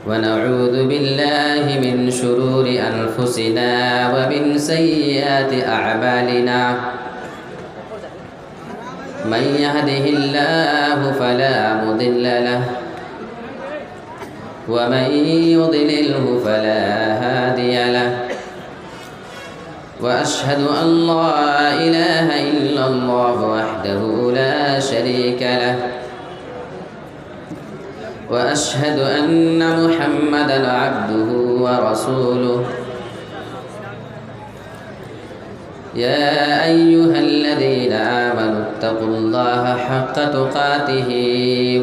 ونعوذ بالله من شرور أنفسنا ومن سيئات أعمالنا من يهده الله فلا مضل له ومن يضلله فلا هادي له وأشهد أن لا إله إلا الله وحده لا شريك له وأشهد أن محمدًا عبده ورسوله يا أيها الذين آمنوا اتقوا الله حق تقاته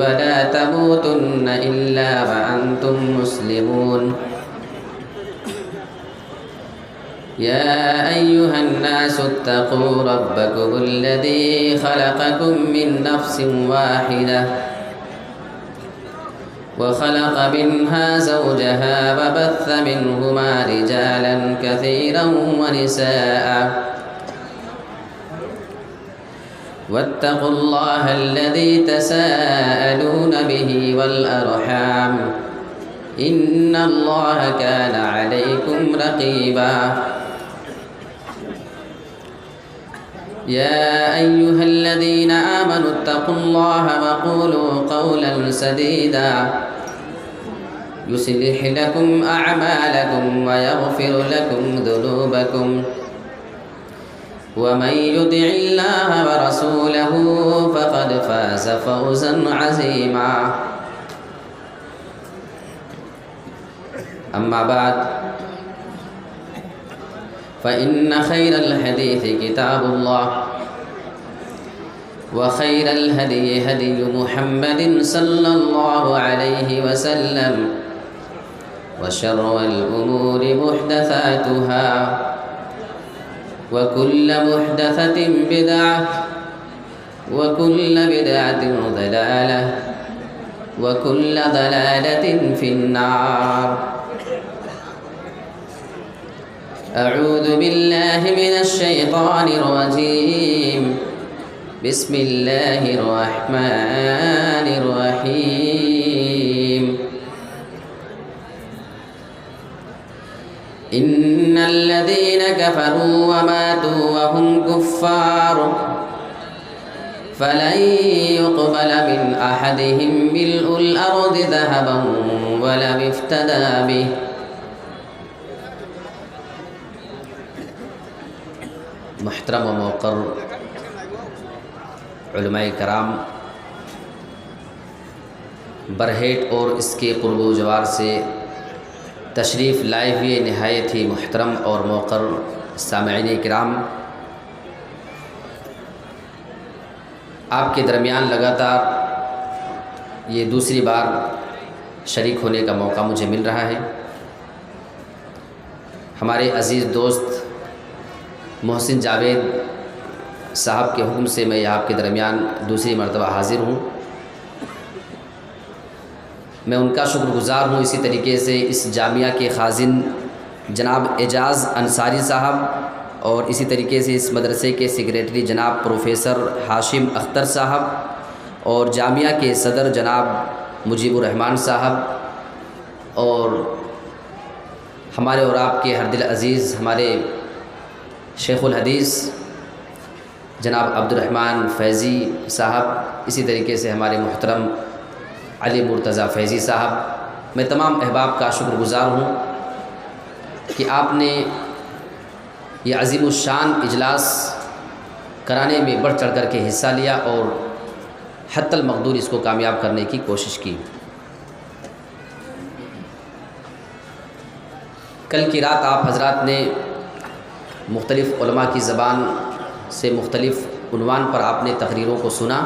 ولا تموتن إلا وأنتم مسلمون يا أيها الناس اتقوا ربكم الذي خلقكم من نفس واحدة وخلق منها زوجها وبث منهما رجالا كثيرا ونساء واتقوا الله الذي تساءلون به والأرحام إن الله كان عليكم رقيبا يا أيها الذين آمنوا اتقوا الله وقولوا قولا سديدا يصلح لكم أعمالكم ويغفر لكم ذنوبكم ومن يطع الله ورسوله فقد فاز فوزا عظيما أما بعد فإن خير الحديث كتاب الله وخير الهدي هدي محمد صلى الله عليه وسلم وشر الأمور محدثاتها وكل محدثة بدعة وكل بدعة ضلالة وكل ضلالة في النار أعوذ بالله من الشيطان الرجيم بسم الله الرحمن الرحيم إن الذين كفروا وماتوا وهم كفار فلن يقبل من أحدهم ملء الأرض ذهبا ولو افتدى به محترم و موقر علماء کرام، برہیٹ اور اس کے قرب و جوار سے تشریف لائے ہوئے نہایت ہی محترم اور موقر سامعین کرام، آپ کے درمیان لگاتار یہ دوسری بار شریک ہونے کا موقع مجھے مل رہا ہے۔ ہمارے عزیز دوست محسن جاوید صاحب کے حکم سے میں آپ کے درمیان دوسری مرتبہ حاضر ہوں۔ میں ان کا شکر گزار ہوں، اسی طریقے سے اس جامعہ کے خازن جناب اعجاز انصاری صاحب اور اسی طریقے سے اس مدرسے کے سیکریٹری جناب پروفیسر ہاشم اختر صاحب اور جامعہ کے صدر جناب مجیب الرحمان صاحب اور ہمارے اور آپ کے ہر دل عزیز ہمارے شیخ الحدیث جناب عبد الرحمن فیضی صاحب، اسی طریقے سے ہمارے محترم علی مرتضیٰ فیضی صاحب، میں تمام احباب کا شکر گزار ہوں کہ آپ نے یہ عظیم الشان اجلاس کرانے میں بڑھ چڑھ کر کے حصہ لیا اور حتی المقدور اس کو کامیاب کرنے کی کوشش کی۔ کل کی رات آپ حضرات نے مختلف علماء کی زبان سے مختلف عنوان پر آپ نے تقریروں کو سنا۔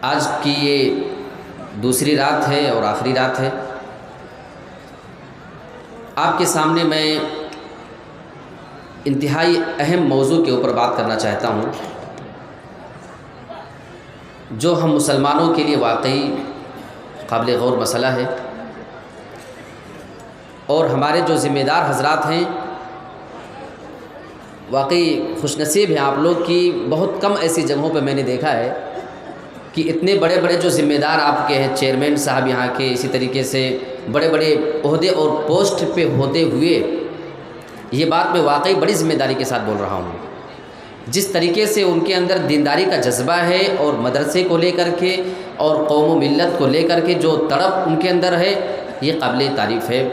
آج کی یہ دوسری رات ہے اور آخری رات ہے۔ آپ کے سامنے میں انتہائی اہم موضوع کے اوپر بات کرنا چاہتا ہوں، جو ہم مسلمانوں کے لیے واقعی قابل غور مسئلہ ہے، اور ہمارے جو ذمہ دار حضرات ہیں واقعی خوش نصیب ہیں آپ لوگ کی۔ بہت کم ایسی جگہوں پہ میں نے دیکھا ہے کہ اتنے بڑے بڑے جو ذمہ دار آپ کے ہیں، چیئرمین صاحب یہاں کے، اسی طریقے سے بڑے بڑے عہدے اور پوسٹ پہ ہوتے ہوئے یہ بات میں واقعی بڑی ذمہ داری کے ساتھ بول رہا ہوں، جس طریقے سے ان کے اندر دینداری کا جذبہ ہے اور مدرسے کو لے کر کے اور قوم و ملت کو لے کر کے جو تڑپ ان کے اندر ہے، یہ قابل تعریف ہے۔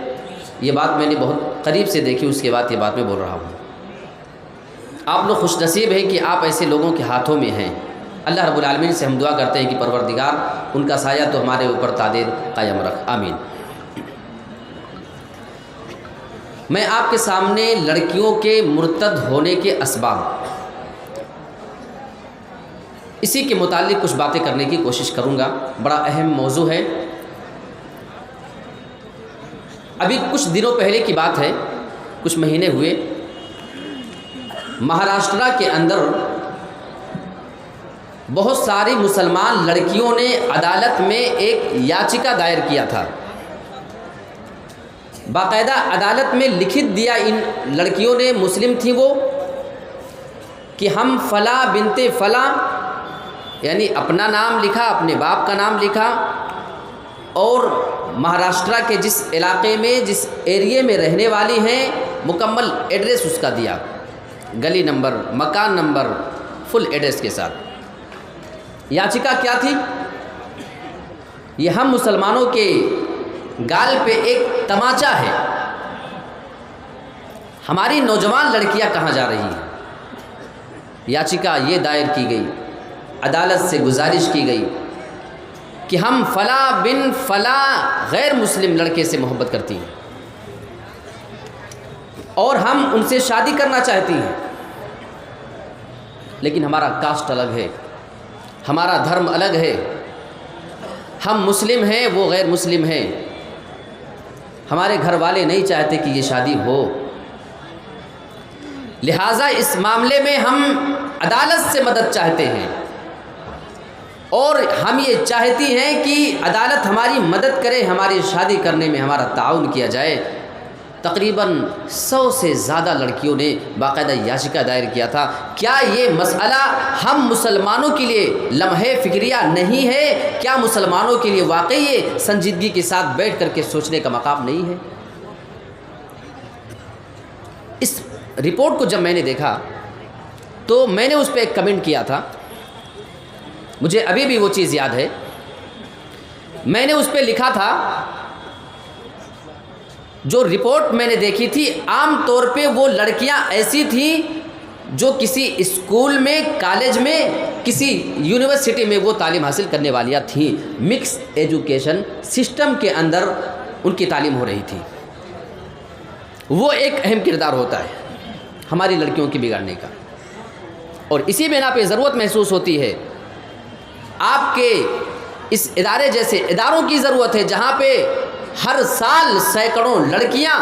یہ بات میں نے بہت قریب سے دیکھی، اس کے بعد یہ بات میں بول رہا ہوں۔ آپ لوگ خوش نصیب ہیں کہ آپ ایسے لوگوں کے ہاتھوں میں ہیں۔ اللہ رب العالمین سے ہم دعا کرتے ہیں کہ پروردگار ان کا سایہ تو ہمارے اوپر تادیر قائم رکھ، آمین۔ میں آپ کے سامنے لڑکیوں کے مرتد ہونے کے اسباب، اسی کے متعلق کچھ باتیں کرنے کی کوشش کروں گا۔ بڑا اہم موضوع ہے۔ ابھی کچھ دنوں پہلے کی بات ہے، کچھ مہینے ہوئے، مہاراشٹرا کے اندر بہت ساری مسلمان لڑکیوں نے عدالت میں ایک یاچکا دائر کیا تھا۔ باقاعدہ عدالت میں لکھت دیا ان لڑکیوں نے، مسلم تھیں وہ، کہ ہم فلاں بنت فلاں، یعنی اپنا نام لکھا، اپنے باپ کا نام لکھا، اور مہاراشٹرا کے جس علاقے میں جس ایریے میں رہنے والی ہیں مکمل ایڈریس اس کا دیا، گلی نمبر، مکان نمبر، فل ایڈریس کے ساتھ۔ یاچکا کیا تھی؟ یہ ہم مسلمانوں کے گال پہ ایک تماچا ہے، ہماری نوجوان لڑکیاں کہاں جا رہی ہیں۔ یاچکا یہ دائر کی گئی، عدالت سے گزارش کی گئی کہ ہم فلاں بن فلاں غیر مسلم لڑکے سے محبت کرتی ہیں اور ہم ان سے شادی کرنا چاہتی ہیں، لیکن ہمارا کاسٹ الگ ہے، ہمارا دھرم الگ ہے، ہم مسلم ہیں، وہ غیر مسلم ہیں، ہمارے گھر والے نہیں چاہتے کہ یہ شادی ہو، لہٰذا اس معاملے میں ہم عدالت سے مدد چاہتے ہیں اور ہم یہ چاہتی ہیں کہ عدالت ہماری مدد کرے، ہماری شادی کرنے میں ہمارا تعاون کیا جائے۔ تقریباً 100 سے زیادہ لڑکیوں نے باقاعدہ یاچکا دائر کیا تھا۔ کیا یہ مسئلہ ہم مسلمانوں کے لیے لمحہ فکریہ نہیں ہے؟ کیا مسلمانوں کے لیے واقعی یہ سنجیدگی کے ساتھ بیٹھ کر کے سوچنے کا مقام نہیں ہے؟ اس رپورٹ کو جب میں نے دیکھا تو میں نے اس پہ ایک کمنٹ کیا تھا، مجھے ابھی بھی وہ چیز یاد ہے۔ میں نے اس پہ لکھا تھا، جو رپورٹ میں نے دیکھی تھی عام طور پہ وہ لڑکیاں ایسی تھیں جو کسی اسکول میں، کالج میں، کسی یونیورسٹی میں وہ تعلیم حاصل کرنے والیاں تھیں، مکس ایجوکیشن سسٹم کے اندر ان کی تعلیم ہو رہی تھی۔ وہ ایک اہم کردار ہوتا ہے ہماری لڑکیوں کی بگاڑنے کا، اور اسی بنا پہ ضرورت محسوس ہوتی ہے آپ کے اس ادارے جیسے اداروں کی ضرورت ہے، جہاں پہ ہر سال سینکڑوں لڑکیاں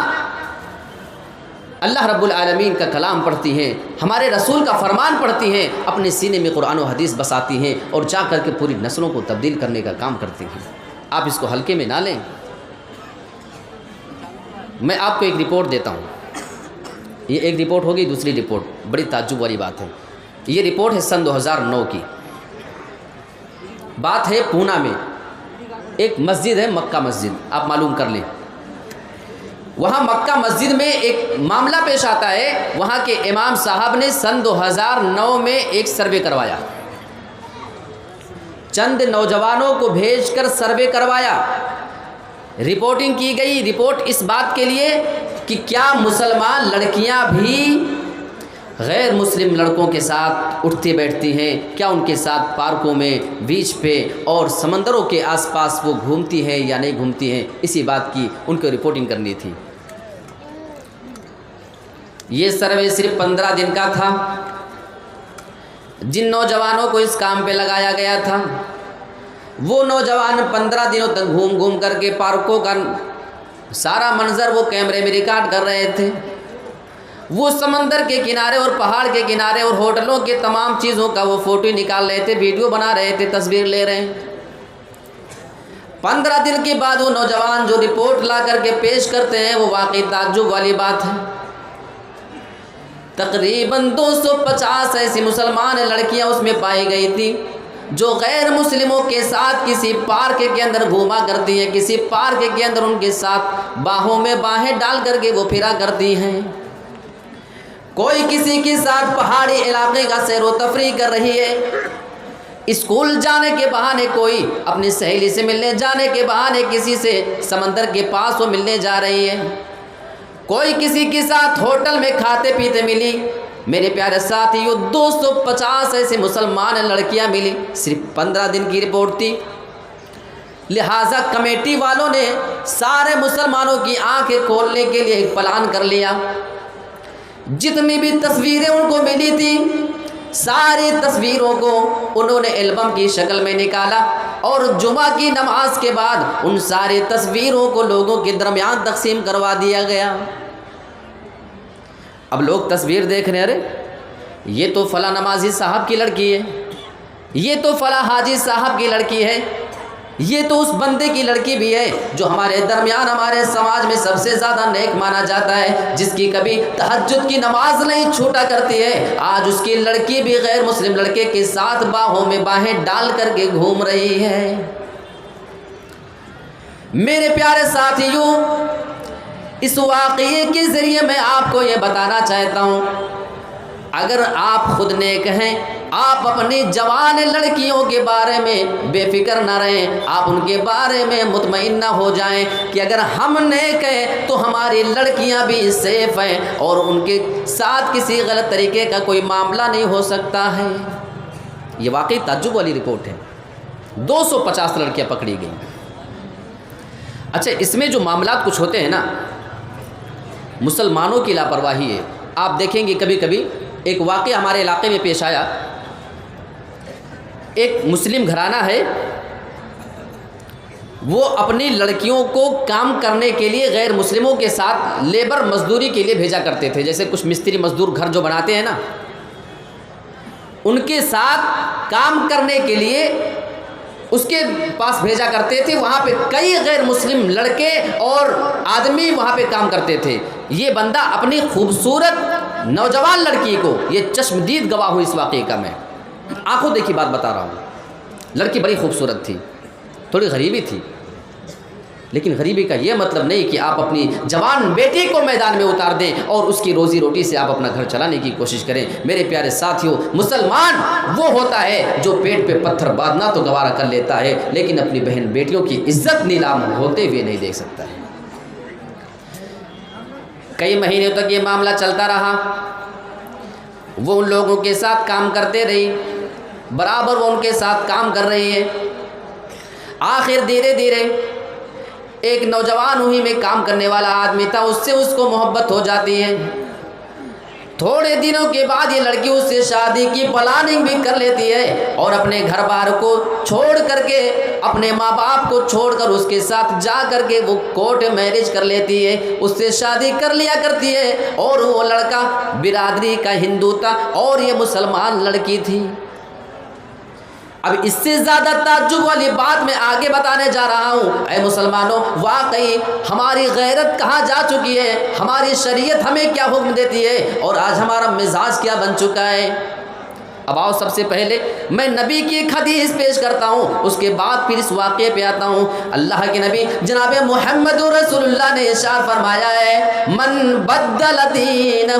اللہ رب العالمین کا کلام پڑھتی ہیں، ہمارے رسول کا فرمان پڑھتی ہیں، اپنے سینے میں قرآن و حدیث بساتی ہیں اور جا کر کے پوری نسلوں کو تبدیل کرنے کا کام کرتی ہیں۔ آپ اس کو ہلکے میں نہ لیں۔ میں آپ کو ایک رپورٹ دیتا ہوں، یہ ایک رپورٹ ہوگی، دوسری رپورٹ بڑی تعجب والی بات ہے۔ یہ رپورٹ ہے سن 2009 کی، بات ہے پونا میں ایک مسجد ہے، مکہ مسجد، آپ معلوم کر لیں۔ وہاں مکہ مسجد میں ایک معاملہ پیش آتا ہے، وہاں کے امام صاحب نے سن 2009 میں ایک سروے کروایا، چند نوجوانوں کو بھیج کر سروے کروایا، رپورٹنگ کی گئی۔ رپورٹ اس بات کے لیے کہ کیا مسلمان لڑکیاں بھی غیر مسلم لڑکوں کے ساتھ اٹھتی بیٹھتی ہیں، کیا ان کے ساتھ پارکوں میں، بیچ پہ اور سمندروں کے آس پاس وہ گھومتی ہیں یا نہیں گھومتی ہیں، اسی بات کی ان کو رپورٹنگ کرنی تھی۔ یہ سروے صرف 15 دن کا تھا۔ جن نوجوانوں کو اس کام پہ لگایا گیا تھا وہ نوجوان 15 دنوں تک گھوم گھوم کر کے پارکوں کا سارا منظر وہ کیمرے میں ریکارڈ کر رہے تھے، وہ سمندر کے کنارے اور پہاڑ کے کنارے اور ہوٹلوں کے تمام چیزوں کا وہ فوٹو نکال رہے تھے، ویڈیو بنا رہے تھے، تصویر لے رہے ہیں۔ 15 دن کے بعد وہ نوجوان جو رپورٹ لا کر کے پیش کرتے ہیں وہ واقعی تعجب والی بات ہے۔ تقریباً 250 ایسی مسلمان لڑکیاں اس میں پائی گئی تھی۔ جو غیر مسلموں کے ساتھ کسی پارک کے اندر گھوما کرتی ہیں، کسی پارک کے اندر ان کے ساتھ باہوں میں باہیں ڈال کر کے وہ پھرا کرتی ہیں، کوئی کسی کے ساتھ پہاڑی علاقے کا سیر و تفریح کر رہی ہے، اسکول جانے کے بہانے کوئی اپنی سہیلی سے ملنے جانے کے بہانے کسی سے سمندر کے پاس وہ ملنے جا رہی ہے، کوئی کسی کے ساتھ ہوٹل میں کھاتے پیتے ملی۔ میرے پیارے ساتھیوں 250 ایسے مسلمان لڑکیاں ملی، صرف 15 دن کی رپورٹ تھی، لہٰذا کمیٹی والوں نے سارے مسلمانوں کی آنکھیں کھولنے کے لیے ایک پلان کر لیا۔ جتنی بھی تصویریں ان کو ملی تھی ساری تصویروں کو انہوں نے البم کی شکل میں نکالا اور جمعہ کی نماز کے بعد ان ساری تصویروں کو لوگوں کے درمیان تقسیم کروا دیا گیا۔ اب لوگ تصویر دیکھ رہے ہیں، ارے یہ تو فلاں نمازی صاحب کی لڑکی ہے، یہ تو فلاں حاجی صاحب کی لڑکی ہے، یہ تو اس بندے کی لڑکی بھی ہے جو ہمارے درمیان ہمارے سماج میں سب سے زیادہ نیک مانا جاتا ہے، جس کی کبھی تہجد کی نماز نہیں چھوٹا کرتی ہے، آج اس کی لڑکی بھی غیر مسلم لڑکے کے ساتھ باہوں میں باہیں ڈال کر کے گھوم رہی ہے۔ میرے پیارے ساتھیوں، اس واقعے کے ذریعے میں آپ کو یہ بتانا چاہتا ہوں، اگر آپ خود نیک ہیں، آپ اپنی جوان لڑکیوں کے بارے میں بے فکر نہ رہیں، آپ ان کے بارے میں مطمئن نہ ہو جائیں کہ اگر ہم نیک ہیں تو ہماری لڑکیاں بھی سیف ہیں اور ان کے ساتھ کسی غلط طریقے کا کوئی معاملہ نہیں ہو سکتا ہے۔ یہ واقعی تعجب والی رپورٹ ہے، 250 لڑکیاں پکڑی گئیں۔ اچھا، اس میں جو معاملات کچھ ہوتے ہیں نا، مسلمانوں کی لاپرواہی ہے۔ آپ دیکھیں گے کبھی کبھی ایک واقعہ ہمارے علاقے میں پیش آیا، ایک مسلم گھرانہ ہے، وہ اپنی لڑکیوں کو کام کرنے کے لیے غیر مسلموں کے ساتھ لیبر مزدوری کے لیے بھیجا کرتے تھے، جیسے کچھ مستری مزدور گھر جو بناتے ہیں نا، ان کے ساتھ کام کرنے کے لیے اس کے پاس بھیجا کرتے تھے۔ وہاں پہ کئی غیر مسلم لڑکے اور آدمی وہاں پہ کام کرتے تھے۔ یہ بندہ اپنی خوبصورت نوجوان لڑکی کو، یہ چشمدید گواہ ہوں اس واقعے کا، میں آنکھوں دیکھی بات بتا رہا ہوں، لڑکی بڑی خوبصورت تھی، تھوڑی غریبی تھی، لیکن غریبی کا یہ مطلب نہیں کہ آپ اپنی جوان بیٹی کو میدان میں اتار دیں اور اس کی روزی روٹی سے آپ اپنا گھر چلانے کی کوشش کریں۔ میرے پیارے ساتھیوں، مسلمان وہ ہوتا ہے جو پیٹ پہ پتھر باندھنا تو گوارا کر لیتا ہے، لیکن اپنی بہن بیٹیوں کی عزت نیلام ہوتے ہوئے نہیں دیکھ سکتا ہے۔ کئی مہینوں تک یہ معاملہ چلتا رہا، وہ ان لوگوں کے ساتھ کام کرتے رہی، برابر وہ ان کے ساتھ کام کر رہی ہے۔ آخر دھیرے دھیرے ایک نوجوان وہیں میں کام کرنے والا آدمی تھا، اس سے اس کو محبت ہو جاتی ہے۔ تھوڑے دنوں کے بعد یہ لڑکی اس سے شادی کی پلاننگ بھی کر لیتی ہے اور اپنے گھر بار کو چھوڑ کر کے، اپنے ماں باپ کو چھوڑ کر اس کے ساتھ جا کر کے وہ کورٹ میرج کر لیتی ہے، اس سے شادی کر لیا کرتی ہے۔ اور وہ لڑکا برادری کا ہندو تھا اور یہ مسلمان لڑکی تھی۔ اب اس سے زیادہ تعجب والی بات میں آگے بتانے جا رہا ہوں۔ اے مسلمانوں، واقعی ہماری غیرت کہاں جا چکی ہے، ہماری شریعت ہمیں کیا حکم دیتی ہے اور آج ہمارا مزاج کیا بن چکا ہے۔ اب آؤ، سب سے پہلے میں نبی کی ایک حدیث پیش کرتا ہوں، اس کے بعد پھر اس واقعے پہ آتا ہوں۔ اللہ کے نبی جناب محمد رسول اللہ نے ارشاد فرمایا ہے، من بدل دینہ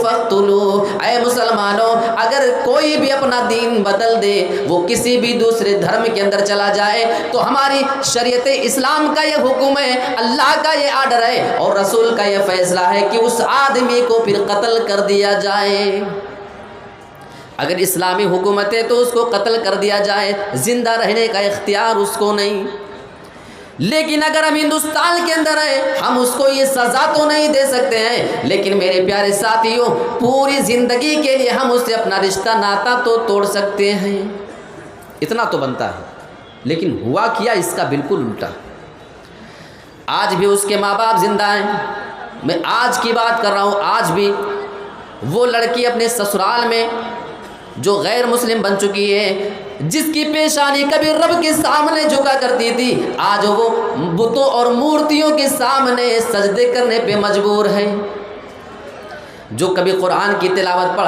فاقتلوہ۔ اے مسلمانوں، اگر کوئی بھی اپنا دین بدل دے، وہ کسی بھی دوسرے دھرم کے اندر چلا جائے، تو ہماری شریعت اسلام کا یہ حکم ہے، اللہ کا یہ آرڈر ہے اور رسول کا یہ فیصلہ ہے کہ اس آدمی کو پھر قتل کر دیا جائے۔ اگر اسلامی حکومت ہے تو اس کو قتل کر دیا جائے، زندہ رہنے کا اختیار اس کو نہیں۔ لیکن اگر ہم ہندوستان کے اندر ہیں، ہم اس کو یہ سزا تو نہیں دے سکتے ہیں، لیکن میرے پیارے ساتھیوں، پوری زندگی کے لیے ہم اس سے اپنا رشتہ ناتا تو توڑ سکتے ہیں، اتنا تو بنتا ہے۔ لیکن ہوا کیا اس کا بالکل الٹا۔ آج بھی اس کے ماں باپ زندہ ہیں، میں آج کی بات کر رہا ہوں، آج بھی وہ لڑکی اپنے سسرال میں جو غیر مسلم بن چکی ہے، جس کی پیشانی کبھی رب کے سامنے جھکا کرتی تھی، آج وہ بتوں اور مورتیوں کے سامنے سجدے کرنے پہ مجبور ہے۔ جو کبھی قرآن کی تلاوت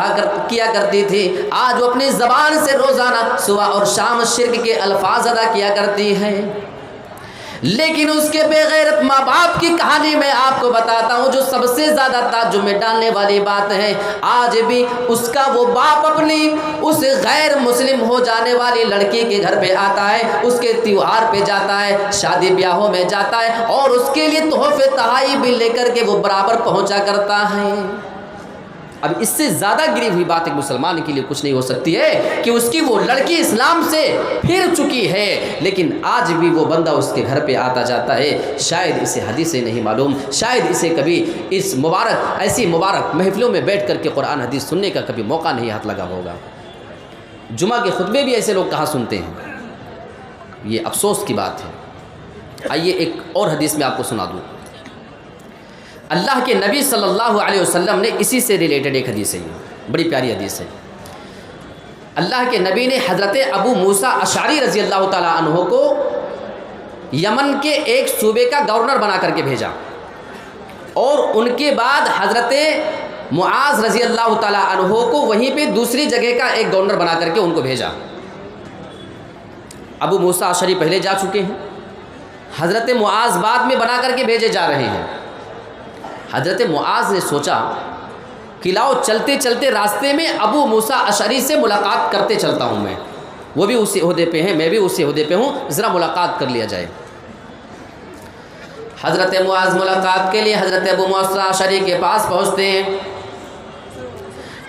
کیا کرتی تھی، آج وہ اپنی زبان سے روزانہ صبح اور شام شرک کے الفاظ ادا کیا کرتی ہے۔ لیکن اس کے بے غیرت ماں باپ کی کہانی میں آپ کو بتاتا ہوں، جو سب سے زیادہ تعجب میں ڈالنے والی بات ہے، آج بھی اس کا وہ باپ اپنی اس غیر مسلم ہو جانے والی لڑکی کے گھر پہ آتا ہے، اس کے تیوہار پہ جاتا ہے، شادی بیاہوں میں جاتا ہے، اور اس کے لیے تحفے تحائف بھی لے کر کے وہ برابر پہنچا کرتا ہے۔ اب اس سے زیادہ گری ہوئی بات ایک مسلمان کے لیے کچھ نہیں ہو سکتی ہے کہ اس کی وہ لڑکی اسلام سے پھر چکی ہے، لیکن آج بھی وہ بندہ اس کے گھر پہ آتا جاتا ہے۔ شاید اسے حدیثیں نہیں معلوم، شاید اسے کبھی ایسی مبارک محفلوں میں بیٹھ کر کے قرآن حدیث سننے کا کبھی موقع نہیں ہاتھ لگا ہوگا۔ جمعہ کے خطبے بھی ایسے لوگ کہاں سنتے ہیں، یہ افسوس کی بات ہے۔ آئیے ایک اور حدیث میں آپ کو سنا دوں۔ اللہ کے نبی صلی اللہ علیہ وسلم نے اسی سے ریلیٹڈ ایک حدیث ہے، بڑی پیاری حدیث ہے۔ اللہ کے نبی نے حضرت ابو موسیٰ اشعری رضی اللہ تعالیٰ عنہ کو یمن کے ایک صوبے کا گورنر بنا کر کے بھیجا، اور ان کے بعد حضرت معاذ رضی اللہ تعالیٰ عنہ کو وہیں پہ دوسری جگہ کا ایک گورنر بنا کر کے ان کو بھیجا۔ ابو موسیٰ اشعری پہلے جا چکے ہیں، حضرت معاذ بعد میں بنا کر کے بھیجے جا رہے ہیں۔ حضرت معاذ نے سوچا کہ لاؤ چلتے چلتے راستے میں ابو موسیٰ اشعری سے ملاقات کرتے چلتا ہوں، میں وہ بھی اسی عہدے پہ ہیں، میں بھی اسی عہدے پہ ہوں، ذرا ملاقات کر لیا جائے۔ حضرت معاذ ملاقات کے لیے حضرت ابو موسیٰ اشعری کے پاس پہنچتے ہیں۔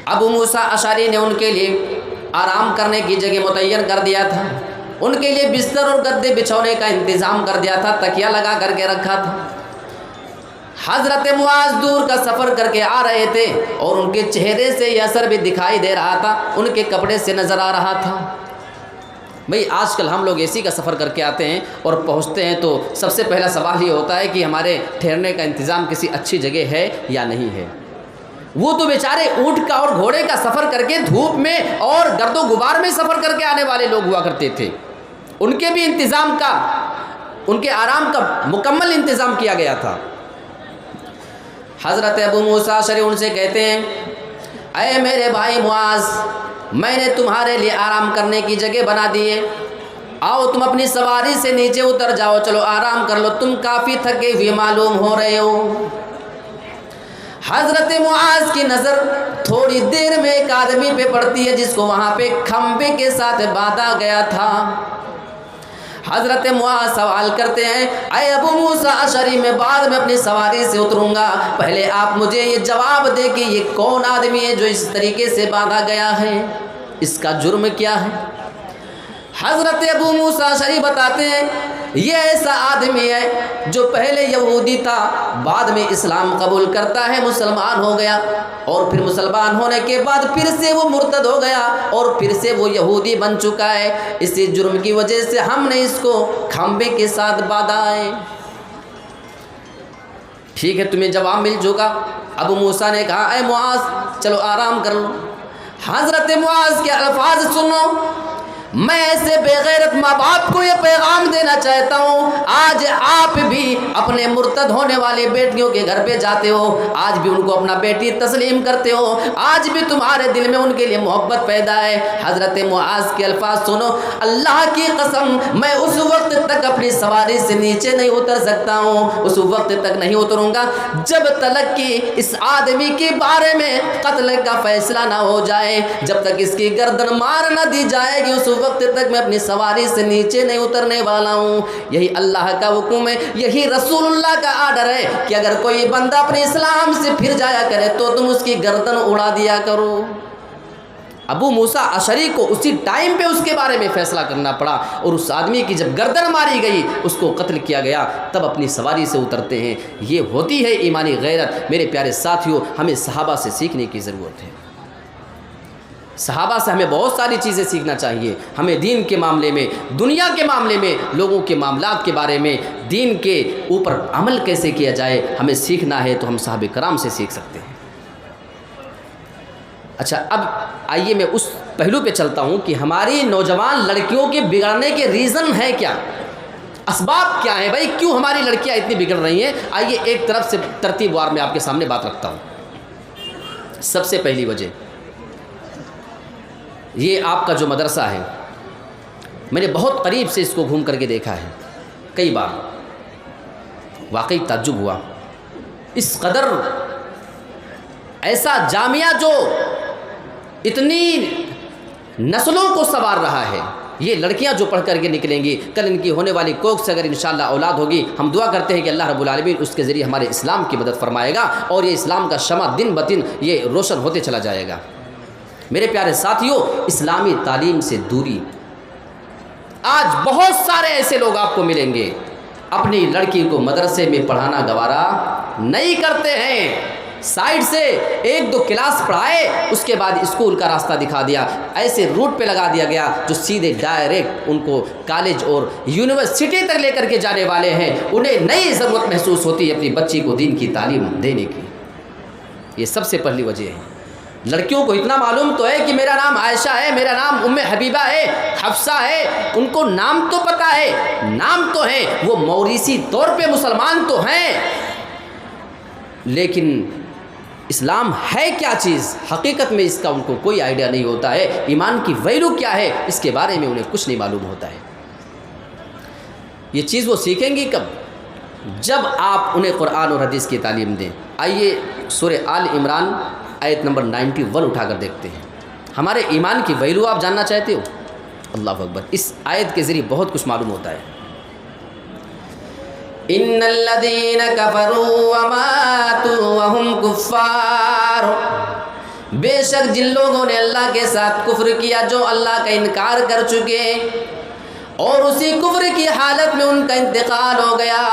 ابو موسیٰ اشعری نے ان کے لیے آرام کرنے کی جگہ متعین کر دیا تھا، ان کے لیے بستر اور گدے بچھونے کا انتظام کر دیا تھا، تکیہ لگا کر کے رکھا تھا۔ حضرت معاذ دور کا سفر کر کے آ رہے تھے، اور ان کے چہرے سے یہ اثر بھی دکھائی دے رہا تھا، ان کے کپڑے سے نظر آ رہا تھا۔ بھئی آج کل ہم لوگ اے سی کا سفر کر کے آتے ہیں اور پہنچتے ہیں تو سب سے پہلا سوال یہ ہوتا ہے کہ ہمارے ٹھہرنے کا انتظام کسی اچھی جگہ ہے یا نہیں ہے۔ وہ تو بیچارے اونٹ کا اور گھوڑے کا سفر کر کے دھوپ میں اور گرد و غبار میں سفر کر کے آنے والے لوگ ہوا کرتے تھے، ان کے بھی انتظام کا، ان کے آرام کا مکمل انتظام کیا گیا تھا۔ حضرت ابو موسیٰ اشعری ان سے کہتے ہیں، اے میرے بھائی معاذ، میں نے تمہارے لیے آرام کرنے کی جگہ بنا دی ہے، آؤ تم اپنی سواری سے نیچے اتر جاؤ، چلو آرام کر لو، تم کافی تھکے ہوئے معلوم ہو رہے ہو۔ حضرت معاذ کی نظر تھوڑی دیر میں ایک آدمی پہ پڑتی ہے جس کو وہاں پہ کھمبے کے ساتھ باندھا گیا تھا۔ حضرت معاذ سوال کرتے ہیں، اے ابو موسیٰ اشعری، میں بعد میں اپنی سواری سے اتروں گا، پہلے آپ مجھے یہ جواب دیں کہ یہ کون آدمی ہے جو اس طریقے سے باندھا گیا ہے، اس کا جرم کیا ہے؟ حضرت ابو موسیٰ اشعری بتاتے ہیں، یہ ایسا آدمی ہے جو پہلے یہودی تھا، بعد میں اسلام قبول کرتا ہے، مسلمان ہو گیا، اور پھر مسلمان ہونے کے بعد پھر سے وہ مرتد ہو گیا، اور پھر سے وہ یہودی بن چکا ہے، اسی جرم کی وجہ سے ہم نے اس کو کھمبے کے ساتھ باندھا ہے۔ ٹھیک ہے، تمہیں جواب مل چکا۔ ابو موسیٰ نے کہا، اے معاذ چلو آرام کر لو۔ حضرت معاذ کے الفاظ سنو، میں ایسے بے غیرت ماں باپ کو یہ پیغام دینا چاہتا ہوں، آج آپ بھی اپنے مرتد ہونے والی بیٹیوں کے گھر پہ جاتے ہو، آج بھی ان کو اپنا بیٹی تسلیم کرتے ہو، آج بھی تمہارے دل میں ان کے لیے محبت پیدا ہے۔ حضرت معاذ کے الفاظ سنو، اللہ کی قسم میں اس وقت تک اپنی سواری سے نیچے نہیں اتر سکتا ہوں، اس وقت تک نہیں اتروں گا جب تک کہ اس آدمی کے بارے میں قتل کا فیصلہ نہ ہو جائے، جب تک اس کی گردن مار نہ دی جائے گی، اس وقت تک میں اپنی سواری سے نیچے نہیں اترنے والا ہوں۔ یہی اللہ کا حکم ہے، یہی رسول اللہ کا آرڈر ہے کہ اگر کوئی بندہ اپنے اسلام سے پھر جایا کرے تو تم اس کی گردن اڑا دیا کرو۔ ابو موسیٰ اشعری کو اسی ٹائم پہ اس کے بارے میں فیصلہ کرنا پڑا، اور اس آدمی کی جب گردن ماری گئی، اس کو قتل کیا گیا، تب اپنی سواری سے اترتے ہیں۔ یہ ہوتی ہے ایمانی غیرت۔ میرے پیارے ساتھیوں، ہمیں صحابہ سے سیکھنے کی ضرورت ہے۔ صحابہ سے ہمیں بہت ساری چیزیں سیکھنا چاہیے۔ ہمیں دین کے معاملے میں، دنیا کے معاملے میں، لوگوں کے معاملات کے بارے میں، دین کے اوپر عمل کیسے کیا جائے، ہمیں سیکھنا ہے تو ہم صحابہ کرام سے سیکھ سکتے ہیں۔ اچھا، اب آئیے میں اس پہلو پہ چلتا ہوں کہ ہماری نوجوان لڑکیوں کے بگڑنے کے ریزن ہے کیا، اسباب کیا ہیں؟ بھائی کیوں ہماری لڑکیاں اتنی بگڑ رہی ہیں؟ آئیے ایک طرف سے ترتیب وار میں آپ کے سامنے بات رکھتا ہوں۔ سب سے پہلی وجہ یہ آپ کا جو مدرسہ ہے، میں نے بہت قریب سے اس کو گھوم کر کے دیکھا ہے کئی بار، واقعی تعجب ہوا۔ اس قدر ایسا جامعہ جو اتنی نسلوں کو سنوار رہا ہے، یہ لڑکیاں جو پڑھ کر کے نکلیں گی، کل ان کی ہونے والی کوکھ سے اگر انشاءاللہ اولاد ہوگی، ہم دعا کرتے ہیں کہ اللہ رب العالمین اس کے ذریعے ہمارے اسلام کی مدد فرمائے گا، اور یہ اسلام کا شمع دن بدن یہ روشن ہوتے چلا جائے گا۔ میرے پیارے ساتھیوں، اسلامی تعلیم سے دوری، آج بہت سارے ایسے لوگ آپ کو ملیں گے اپنی لڑکی کو مدرسے میں پڑھانا گوارا نہیں کرتے ہیں، سائڈ سے ایک دو کلاس پڑھائے، اس کے بعد اسکول کا راستہ دکھا دیا، ایسے روٹ پہ لگا دیا گیا جو سیدھے ڈائریکٹ ان کو کالج اور یونیورسٹی تک لے کر کے جانے والے ہیں۔ انہیں نئی ضرورت محسوس ہوتی ہے اپنی بچی کو دین کی تعلیم دینے کی۔ یہ سب سے پہلی وجہ ہے۔ لڑکیوں کو اتنا معلوم تو ہے کہ میرا نام عائشہ ہے، میرا نام ام حبیبہ ہے، حفصہ ہے، ان کو نام تو پتہ ہے، نام تو ہے، وہ موریثی طور پہ مسلمان تو ہیں، لیکن اسلام ہے کیا چیز، حقیقت میں اس کا ان کو کوئی آئیڈیا نہیں ہوتا ہے۔ ایمان کی ویلیو کیا ہے اس کے بارے میں انہیں کچھ نہیں معلوم ہوتا ہے۔ یہ چیز وہ سیکھیں گی کب؟ جب آپ انہیں قرآن اور حدیث کی تعلیم دیں۔ آئیے سورہ آل عمران آیت نمبر 91 اٹھا کر دیکھتے ہیں۔ ہمارے ایمان کی ویلیو آپ جاننا چاہتے ہو؟ اللہ اکبر، اس آیت کے ذریعے بہت کچھ معلوم ہوتا ہے۔ ان الذين كفروا وماتوا وهم كفار، بے شک جن لوگوں نے اللہ کے ساتھ کفر کیا، جو اللہ کا انکار کر چکے اور اسی کفر کی حالت میں ان کا انتقال ہو گیا،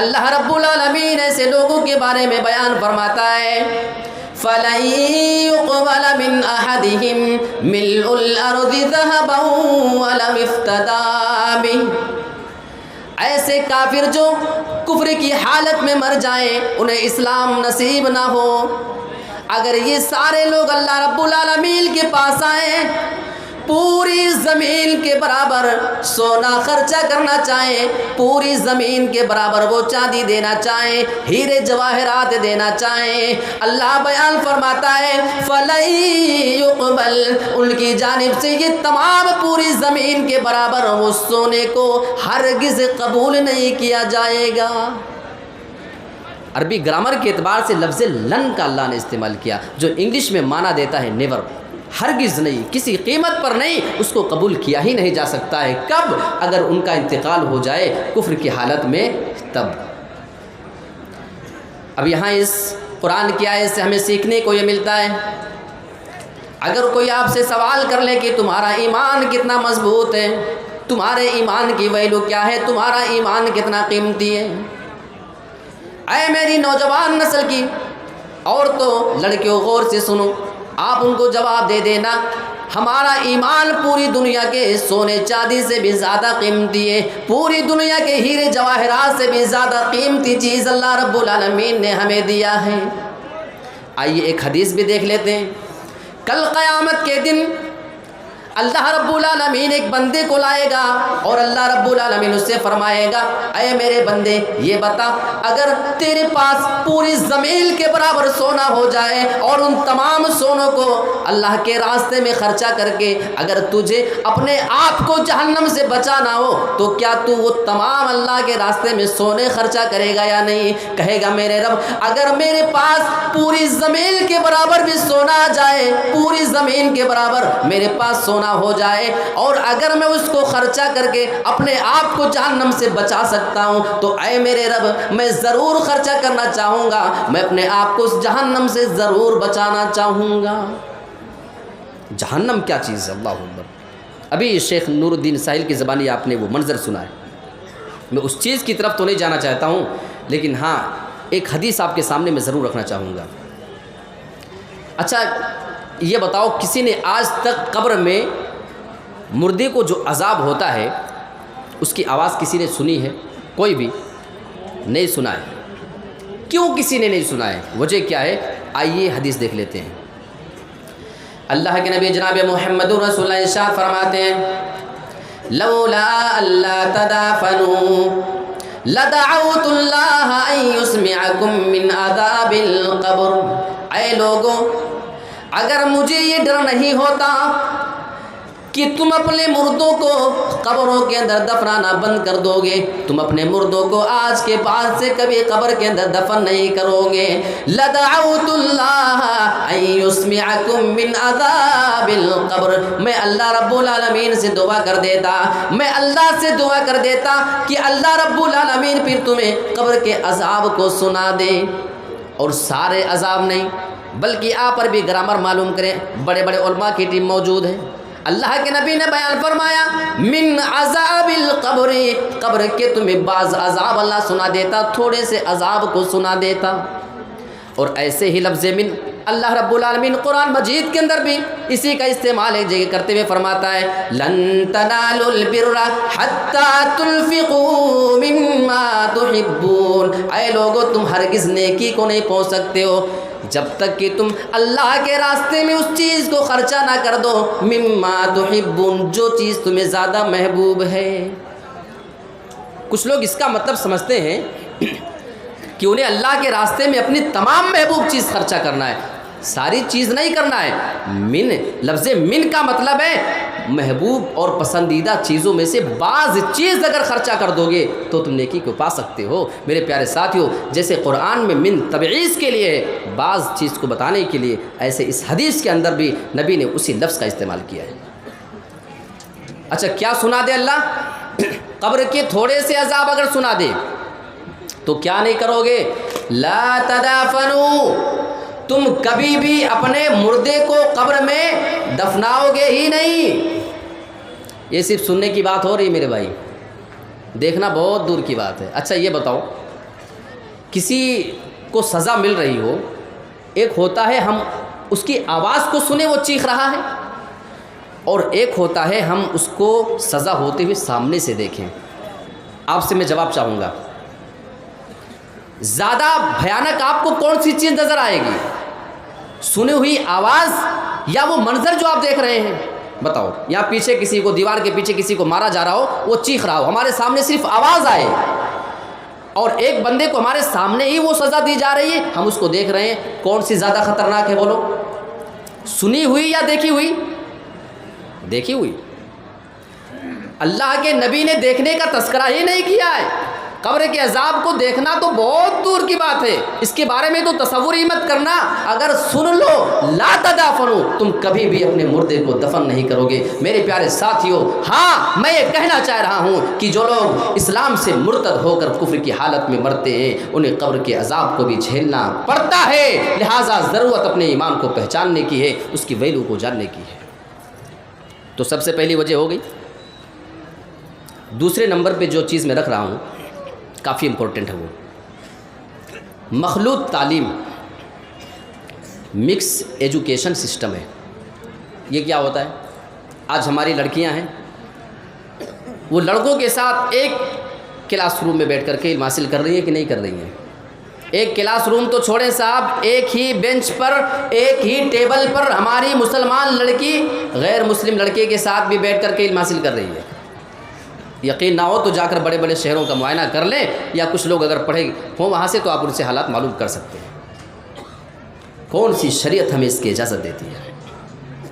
اللہ رب العالمین ایسے لوگوں کے بارے میں بیان فرماتا ہے فَلَن يُقْبَلَ مِنْ أَحَدِهِمْ مِلْءُ الْأَرْضِ ذَهَبًا وَلَمْ افْتَدَىٰ بِهِ، ایسے کافر جو کفر کی حالت میں مر جائیں، انہیں اسلام نصیب نہ ہو، اگر یہ سارے لوگ اللہ رب العالمین کے پاس آئیں، پوری زمین کے برابر سونا خرچہ کرنا چاہیں، پوری زمین کے برابر وہ چاندی دینا چاہیں، ہیرے جواہرات دینا چاہیں، اللہ بیان فرماتا ہے فَلَن يُقْبَلْ، ان کی جانب سے یہ تمام پوری زمین کے برابر وہ سونے کو ہرگز قبول نہیں کیا جائے گا۔ عربی گرامر کے اعتبار سے لفظ لن کا اللہ نے استعمال کیا، جو انگلش میں معنی دیتا ہے نیور، ہرگز نہیں، کسی قیمت پر نہیں، اس کو قبول کیا ہی نہیں جا سکتا ہے۔ کب؟ اگر ان کا انتقال ہو جائے کفر کی حالت میں، تب۔ اب یہاں اس قرآن کی آیت سے ہمیں سیکھنے کو یہ ملتا ہے، اگر کوئی آپ سے سوال کر لے کہ تمہارا ایمان کتنا مضبوط ہے، تمہارے ایمان کی ویلیو کیا ہے، تمہارا ایمان کتنا قیمتی ہے، اے میری نوجوان نسل کی عورتوں، لڑکیوں، غور سے سنو، آپ ان کو جواب دے دینا ہمارا ایمان پوری دنیا کے سونے چاندی سے بھی زیادہ قیمتی ہے، پوری دنیا کے ہیرے جواہرات سے بھی زیادہ قیمتی چیز اللہ رب العالمین نے ہمیں دیا ہے۔ آئیے ایک حدیث بھی دیکھ لیتے ہیں۔ کل قیامت کے دن اللہ رب العالمین ایک بندے کو لائے گا اور اللہ رب العالمین اس سے فرمائے گا اے میرے بندے یہ بتا، اگر تیرے پاس پوری زمین کے برابر سونا ہو جائے اور ان تمام سونوں کو اللہ کے راستے میں خرچہ کر کے اگر تجھے اپنے آپ کو جہنم سے بچانا ہو تو کیا تو وہ تمام اللہ کے راستے میں سونے خرچہ کرے گا یا نہیں؟ کہے گا میرے رب اگر میرے پاس پوری زمین کے برابر بھی سونا آ جائے، پوری زمین کے برابر میرے پاس سونا ہو جائے اور اگر میں اس کو خرچہ کر کے اپنے آپ کو جہنم سے بچا سکتا ہوں تو اے میرے رب میں ضرور خرچہ کرنا چاہوں گا، میں اپنے آپ کو اس جہنم سے ضرور بچانا چاہوں گا۔ جہنم کیا چیز ہے؟ اللہ اکبر۔ ابھی شیخ نور الدین ساحل کی زبانی آپ نے وہ منظر سنا ہے، میں اس چیز کی طرف تو نہیں جانا چاہتا ہوں لیکن ہاں ایک حدیث آپ کے سامنے میں ضرور رکھنا چاہوں گا۔ اچھا یہ بتاؤ کسی نے آج تک قبر میں مردے کو جو عذاب ہوتا ہے اس کی آواز کسی نے سنی ہے؟ کوئی بھی نہیں سنا ہے۔ کیوں کسی نے نہیں سنا ہے؟ وجہ کیا ہے؟ آئیے حدیث دیکھ لیتے ہیں۔ اللہ کے نبی جناب محمد رسول اللہ ارشاد فرماتے ہیں لولا اللہ تدافنوا لدعوت اللہ ان یسمعکم من عذاب القبر، اے لوگوں اگر مجھے یہ ڈر نہیں ہوتا کہ تم اپنے مردوں کو قبروں کے اندر دفنانا بند کر دو گے، تم اپنے مردوں کو آج کے بعد سے کبھی قبر کے اندر دفن نہیں کرو گے، لدعوت اللہ ان یسمعکم من عذاب القبر، میں اللہ رب العالمین سے دعا کر دیتا، میں اللہ سے دعا کر دیتا کہ اللہ رب العالمین پھر تمہیں قبر کے عذاب کو سنا دے۔ اور سارے عذاب نہیں بلکہ آپ پر بھی گرامر معلوم کریں، بڑے بڑے علماء کی ٹیم موجود ہے۔ اللہ کے نبی نے بیان فرمایا من عذاب القبر، قبر کے تمہیں بعض عذاب اللہ سنا دیتا، تھوڑے سے عذاب کو سنا دیتا۔ اور ایسے ہی لفظ من اللہ رب العالمین قرآن مجید کے اندر بھی اسی کا استعمال ایک جگہ کرتے ہوئے فرماتا ہے لن تنالوا البر حتى تنفقوا مما تحبون، اے لوگو تم ہرگز نیکی کو نہیں پہنچ سکتے ہو جب تک کہ تم اللہ کے راستے میں اس چیز کو خرچہ نہ کر دو، مما تحبون، جو چیز تمہیں زیادہ محبوب ہے۔ کچھ لوگ اس کا مطلب سمجھتے ہیں کہ انہیں اللہ کے راستے میں اپنی تمام محبوب چیز خرچہ کرنا ہے، ساری چیز نہیں کرنا ہے۔ من لفظ من کا مطلب ہے محبوب اور پسندیدہ چیزوں میں سے بعض چیز اگر خرچہ کر دو گے تو تم نیکی کو پا سکتے ہو۔ میرے پیارے ساتھیوں، جیسے قرآن میں من تبعیض کے لیے ہے، بعض چیز کو بتانے کے لیے، ایسے اس حدیث کے اندر بھی نبی نے اسی لفظ کا استعمال کیا ہے۔ اچھا کیا سنا دے اللہ؟ قبر کے تھوڑے سے عذاب اگر سنا دے تو کیا نہیں کرو گے؟ لا تدافنوا، تم کبھی بھی اپنے مردے کو قبر میں دفناؤ گے ہی نہیں۔ یہ صرف سننے کی بات ہو رہی ہے میرے بھائی، دیکھنا بہت دور کی بات ہے۔ اچھا یہ بتاؤ، کسی کو سزا مل رہی ہو، ایک ہوتا ہے ہم اس کی آواز کو سنیں وہ چیخ رہا ہے، اور ایک ہوتا ہے ہم اس کو سزا ہوتے ہوئے سامنے سے دیکھیں۔ آپ سے میں جواب چاہوں گا، زیادہ بھیانک آپ کو کون سی چیز نظر آئے گی؟ سنی ہوئی آواز یا وہ منظر جو آپ دیکھ رہے ہیں؟ بتاؤ، یہاں پیچھے کسی کو، دیوار کے پیچھے کسی کو مارا جا رہا ہو، وہ چیخ رہا ہو، ہمارے سامنے صرف آواز آئے، اور ایک بندے کو ہمارے سامنے ہی وہ سزا دی جا رہی ہے، ہم اس کو دیکھ رہے ہیں، کون سی زیادہ خطرناک ہے بولو؟ سنی ہوئی یا دیکھی ہوئی؟ دیکھی ہوئی۔ اللہ کے نبی نے دیکھنے کا تذکرہ ہی نہیں کیا ہے۔ قبر کے عذاب کو دیکھنا تو بہت دور کی بات ہے، اس کے بارے میں تو تصور ہی مت کرنا۔ اگر سن لو لا تدافنوا، تم کبھی بھی اپنے مردے کو دفن نہیں کرو گے۔ میرے پیارے ساتھیوں، ہاں میں یہ کہنا چاہ رہا ہوں کہ جو لوگ اسلام سے مرتد ہو کر کفر کی حالت میں مرتے ہیں، انہیں قبر کے عذاب کو بھی جھیلنا پڑتا ہے، لہٰذا ضرورت اپنے ایمان کو پہچاننے کی ہے، اس کی ویلو کو جاننے کی ہے۔ تو سب سے پہلی وجہ ہو گئی۔ دوسرے نمبر پہ جو چیز میں رکھ رہا ہوں کافی امپورٹنٹ ہے، وہ مخلوط تعلیم، مکس ایجوکیشن سسٹم ہے۔ یہ کیا ہوتا ہے؟ آج ہماری لڑکیاں ہیں، وہ لڑکوں کے ساتھ ایک کلاس روم میں بیٹھ کر کے علم حاصل کر رہی ہیں کہ نہیں کر رہی ہیں؟ ایک کلاس روم تو چھوڑیں صاحب، ایک ہی بینچ پر، ایک ہی ٹیبل پر ہماری مسلمان لڑکی غیر مسلم لڑکے کے ساتھ بھی بیٹھ کر کے علم حاصل کر رہی ہے۔ یقین نہ ہو تو جا کر بڑے بڑے شہروں کا معائنہ کر لیں، یا کچھ لوگ اگر پڑھے ہوں وہاں سے تو آپ ان سے حالات معلوم کر سکتے ہیں۔ کون سی شریعت ہمیں اس کی اجازت دیتی ہے؟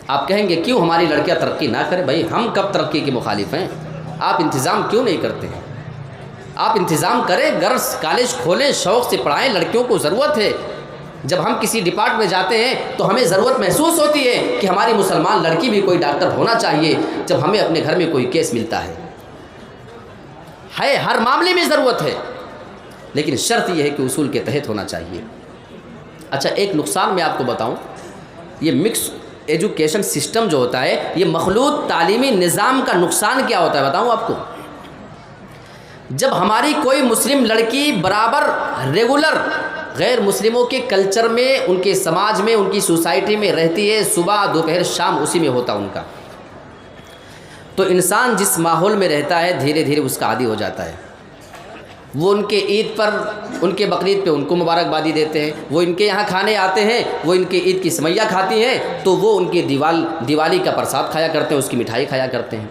آپ کہیں گے کیوں ہماری لڑکیاں ترقی نہ کریں؟ بھائی ہم کب ترقی کے مخالف ہیں؟ آپ انتظام کیوں نہیں کرتے ہیں؟ آپ انتظام کریں، گرلس کالج کھولیں، شوق سے پڑھائیں، لڑکیوں کو ضرورت ہے۔ جب ہم کسی ڈپارٹ میں جاتے ہیں تو ہمیں ضرورت محسوس ہوتی ہے کہ ہماری مسلمان لڑکی بھی کوئی ڈاکٹر ہونا چاہیے۔ جب ہمیں اپنے گھر میں کوئی کیس ملتا ہے ہر معاملے میں ضرورت ہے، لیکن شرط یہ ہے کہ اصول کے تحت ہونا چاہیے۔ اچھا ایک نقصان میں آپ کو بتاؤں، یہ مکس ایجوکیشن سسٹم جو ہوتا ہے، یہ مخلوط تعلیمی نظام کا نقصان کیا ہوتا ہے بتاؤں آپ کو؟ جب ہماری کوئی مسلم لڑکی برابر ریگولر غیر مسلموں کے کلچر میں، ان کے سماج میں، ان کی سوسائٹی میں رہتی ہے، صبح دوپہر شام اسی میں ہوتا ان کا، تو انسان جس ماحول میں رہتا ہے دھیرے دھیرے اس کا عادی ہو جاتا ہے۔ وہ ان کے عید پر، ان کے بقرعید پہ ان کو مبارکبادی دیتے ہیں، وہ ان کے یہاں کھانے آتے ہیں، وہ ان کے عید کی سویاں کھاتی ہیں، تو وہ ان کے دیوالی کا پرساد کھایا کرتے ہیں، اس کی مٹھائی کھایا کرتے ہیں۔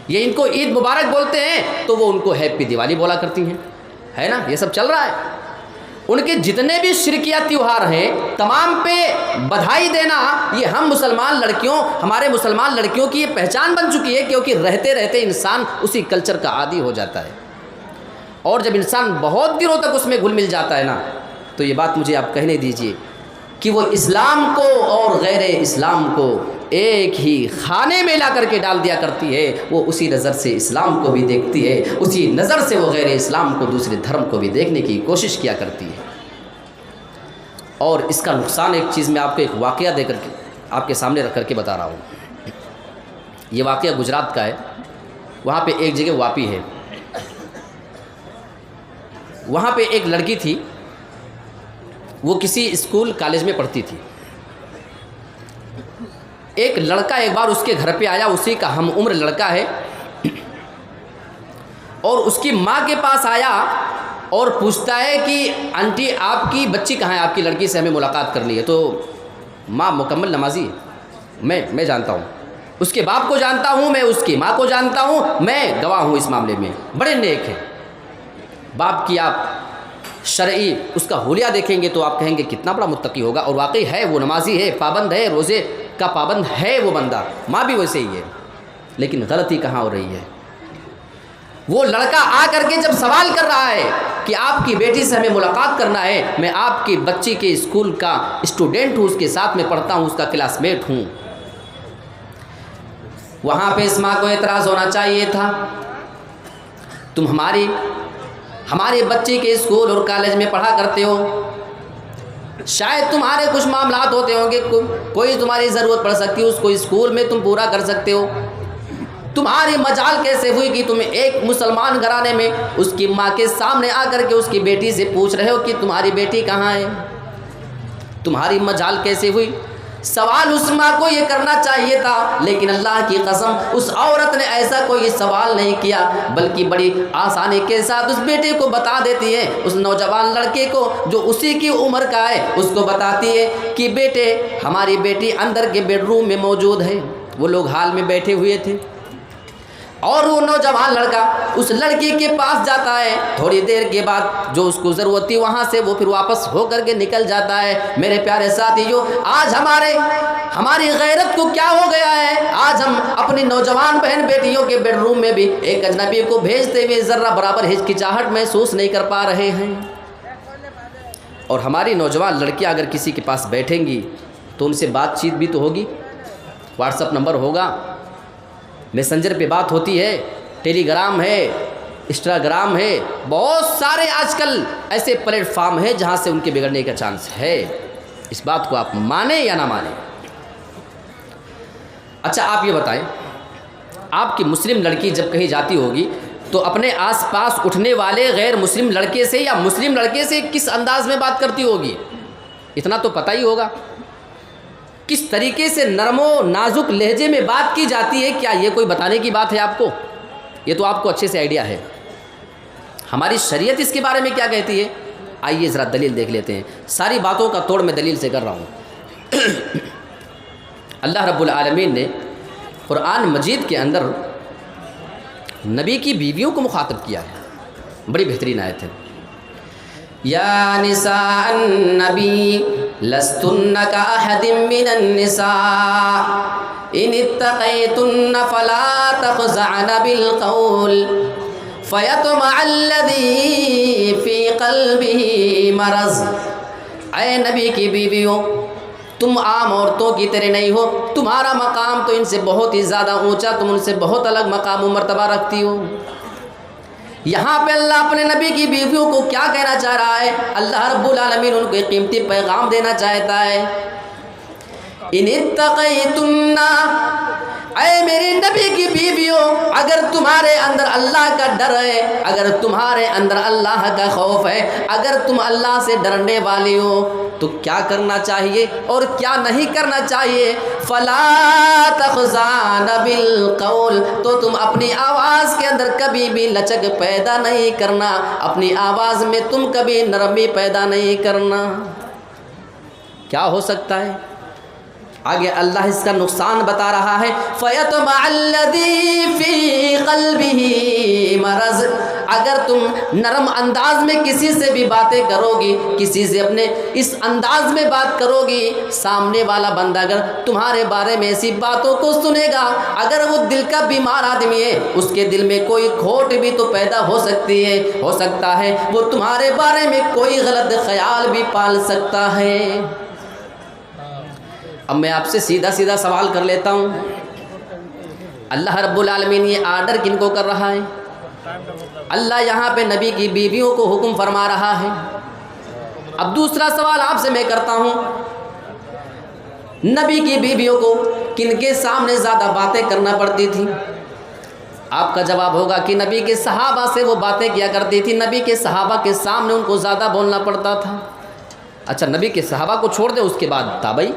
یہ ان کو عید مبارک بولتے ہیں تو وہ ان کو ہیپی دیوالی بولا کرتی ہیں، ہے نا؟ یہ سب چل رہا ہے۔ ان کے جتنے بھی شرکیہ تیوہار ہیں تمام پہ بدھائی دینا یہ ہم مسلمان لڑکیوں ہمارے مسلمان لڑکیوں کی یہ پہچان بن چکی ہے، کیونکہ رہتے رہتے انسان اسی کلچر کا عادی ہو جاتا ہے، اور جب انسان بہت دنوں تک اس میں گھل مل جاتا ہے نا، تو یہ بات مجھے آپ کہنے دیجئے کہ وہ اسلام کو اور غیر اسلام کو ایک ہی کھانے میں لا کر کے ڈال دیا کرتی ہے، وہ اسی نظر سے اسلام کو بھی دیکھتی ہے، اسی نظر سے وہ غیر اسلام کو دوسرے دھرم کو بھی دیکھنے کی کوشش کیا کرتی ہے۔ اور اس کا نقصان ایک چیز میں آپ کو ایک واقعہ دے کر کے آپ کے سامنے رکھ کر کے بتا رہا ہوں۔ یہ واقعہ گجرات کا ہے، وہاں پہ ایک جگہ واپی ہے، وہاں پہ ایک لڑکی تھی، وہ کسی اسکول کالج میں پڑھتی تھی۔ ایک لڑکا ایک بار اس کے گھر پہ آیا، اسی کا ہم عمر لڑکا ہے، اور اس کی ماں کے پاس آیا اور پوچھتا ہے کہ آنٹی آپ کی بچی کہاں ہے، آپ کی لڑکی سے ہمیں ملاقات کرنی ہے۔ تو ماں مکمل نمازی ہے، میں جانتا ہوں، اس کے باپ کو جانتا ہوں، میں اس کی ماں کو جانتا ہوں، میں گواہ ہوں اس معاملے میں، بڑے نیک ہیں۔ باپ کی آپ شرعی اس کا حلیہ دیکھیں گے تو آپ کہیں گے کتنا بڑا متقی ہوگا، اور واقعی ہے، وہ نمازی ہے، پابند ہے، روزے کا پابند ہے وہ بندہ، ماں بھی ویسے ہی ہے۔ لیکن غلطی کہاں ہو رہی ہے؟ وہ لڑکا آ کر کے جب سوال کر رہا ہے کہ آپ کی بیٹی سے ہمیں ملاقات کرنا ہے، میں آپ کی بچی کے اسکول کا اسٹوڈنٹ ہوں، اس کے ساتھ میں پڑھتا ہوں، اس کا کلاس میٹ ہوں، وہاں پہ اس ماں کو اعتراض ہونا چاہیے تھا، تم ہمارے بچے کے اسکول اور کالج میں پڑھا کرتے ہو، شاید تمہارے کچھ معاملات ہوتے ہوں گے، کوئی تمہاری ضرورت پڑ سکتی ہے، اس کو اسکول میں تم پورا کر سکتے ہو، تمہاری مجال کیسے ہوئی کہ تم ایک مسلمان گھرانے میں اس کی ماں کے سامنے آ کر کے اس کی بیٹی سے پوچھ رہے ہو کہ تمہاری بیٹی کہاں ہے؟ تمہاری مجال کیسے ہوئی؟ سوال اس ماں کو یہ کرنا چاہیے تھا، لیکن اللہ کی قسم اس عورت نے ایسا کوئی سوال نہیں کیا، بلکہ بڑی آسانی کے ساتھ اس بیٹے کو بتا دیتی ہے، اس نوجوان لڑکے کو جو اسی کی عمر کا ہے اس کو بتاتی ہے کہ بیٹے ہماری بیٹی اندر کے بیڈ روم میں موجود ہے۔ وہ لوگ ہال میں بیٹھے ہوئے تھے، اور وہ نوجوان لڑکا اس لڑکی کے پاس جاتا ہے، تھوڑی دیر کے بعد جو اس کو ضرورت تھی وہاں سے وہ پھر واپس ہو کر کے نکل جاتا ہے۔ میرے پیارے ساتھیو، آج ہماری غیرت کو کیا ہو گیا ہے؟ آج ہم اپنی نوجوان بہن بیٹیوں کے بیڈ روم میں بھی ایک اجنبی کو بھیجتے ہوئے ذرہ برابر ہچکچاہٹ محسوس نہیں کر پا رہے ہیں، اور ہماری نوجوان لڑکیاں اگر کسی کے پاس بیٹھیں گی تو ان سے بات چیت بھی تو ہوگی، واٹس ایپ نمبر ہوگا، میسنجر پہ بات ہوتی ہے، ٹیلی گرام ہے، انسٹاگرام ہے، بہت سارے آج کل ایسے پلیٹ فارم ہیں جہاں سے ان کے بگڑنے کا چانس ہے۔ اس بات کو آپ مانیں یا نہ مانیں۔ اچھا آپ یہ بتائیں، آپ کی مسلم لڑکی جب کہیں جاتی ہوگی تو اپنے آس پاس اٹھنے والے غیر مسلم لڑکے سے یا مسلم لڑکے سے کس انداز میں بات کرتی ہوگی؟ اتنا تو پتہ ہی ہوگا، کس طریقے سے نرم و نازک لہجے میں بات کی جاتی ہے، کیا یہ کوئی بتانے کی بات ہے آپ کو؟ یہ تو آپ کو اچھے سے آئیڈیا ہے۔ ہماری شریعت اس کے بارے میں کیا کہتی ہے؟ آئیے ذرا دلیل دیکھ لیتے ہیں، ساری باتوں کا توڑ میں دلیل سے کر رہا ہوں۔ اللہ رب العالمین نے قرآن مجید کے اندر نبی کی بیویوں کو مخاطب کیا ہے، بڑی بہترین آیت ہے۔ یا نساء النبی لستن کاحد من النساء ان اتقیتن فلا تخضعن بالقول فیطمع الذی فی قلبہ مرض۔ اے نبی کی بیویوں، تم عام عورتوں کی طرح نہیں ہو، تمہارا مقام تو ان سے بہت ہی زیادہ اونچا، تم ان سے بہت الگ مقام و مرتبہ رکھتی ہو۔ یہاں پہ اللہ اپنے نبی کی بیویوں کو کیا کہنا چاہ رہا ہے؟ اللہ رب العالمین ان کو ایک قیمتی پیغام دینا چاہتا ہے۔ ان اتقیتن، اے میری نبی کی بیویوں، اگر تمہارے اندر اللہ کا ڈر ہے، اگر تمہارے اندر اللہ کا خوف ہے، اگر تم اللہ سے ڈرنے والی ہو تو کیا کرنا چاہیے اور کیا نہیں کرنا چاہیے؟ فلا تخضعن بالقول، تو تم اپنی آواز کے اندر کبھی بھی لچک پیدا نہیں کرنا، اپنی آواز میں تم کبھی نرمی پیدا نہیں کرنا۔ کیا ہو سکتا ہے؟ آگے اللہ اس کا نقصان بتا رہا ہے، فَيَطْمَعَ الَّذِي فِي قَلْبِهِ مَرَضٌ، اگر تم نرم انداز میں کسی سے بھی باتیں کرو گی، کسی سے اپنے اس انداز میں بات کرو گی، سامنے والا بندہ اگر تمہارے بارے میں ایسی باتوں کو سنے گا، اگر وہ دل کا بیمار آدمی ہے، اس کے دل میں کوئی کھوٹ بھی تو پیدا ہو سکتی ہے، ہو سکتا ہے وہ تمہارے بارے میں کوئی غلط خیال بھی پال سکتا ہے۔ اب میں آپ سے سیدھا سیدھا سوال کر لیتا ہوں، اللہ رب العالمین یہ آرڈر کن کو کر رہا ہے؟ اللہ یہاں پہ نبی کی بیویوں کو حکم فرما رہا ہے۔ اب دوسرا سوال آپ سے میں کرتا ہوں، نبی کی بیویوں کو کن کے سامنے زیادہ باتیں کرنا پڑتی تھی؟ آپ کا جواب ہوگا کہ نبی کے صحابہ سے وہ باتیں کیا کرتی تھی، نبی کے صحابہ کے سامنے ان کو زیادہ بولنا پڑتا تھا۔ اچھا، نبی کے صحابہ کو چھوڑ دیں، اس کے بعد تابعی،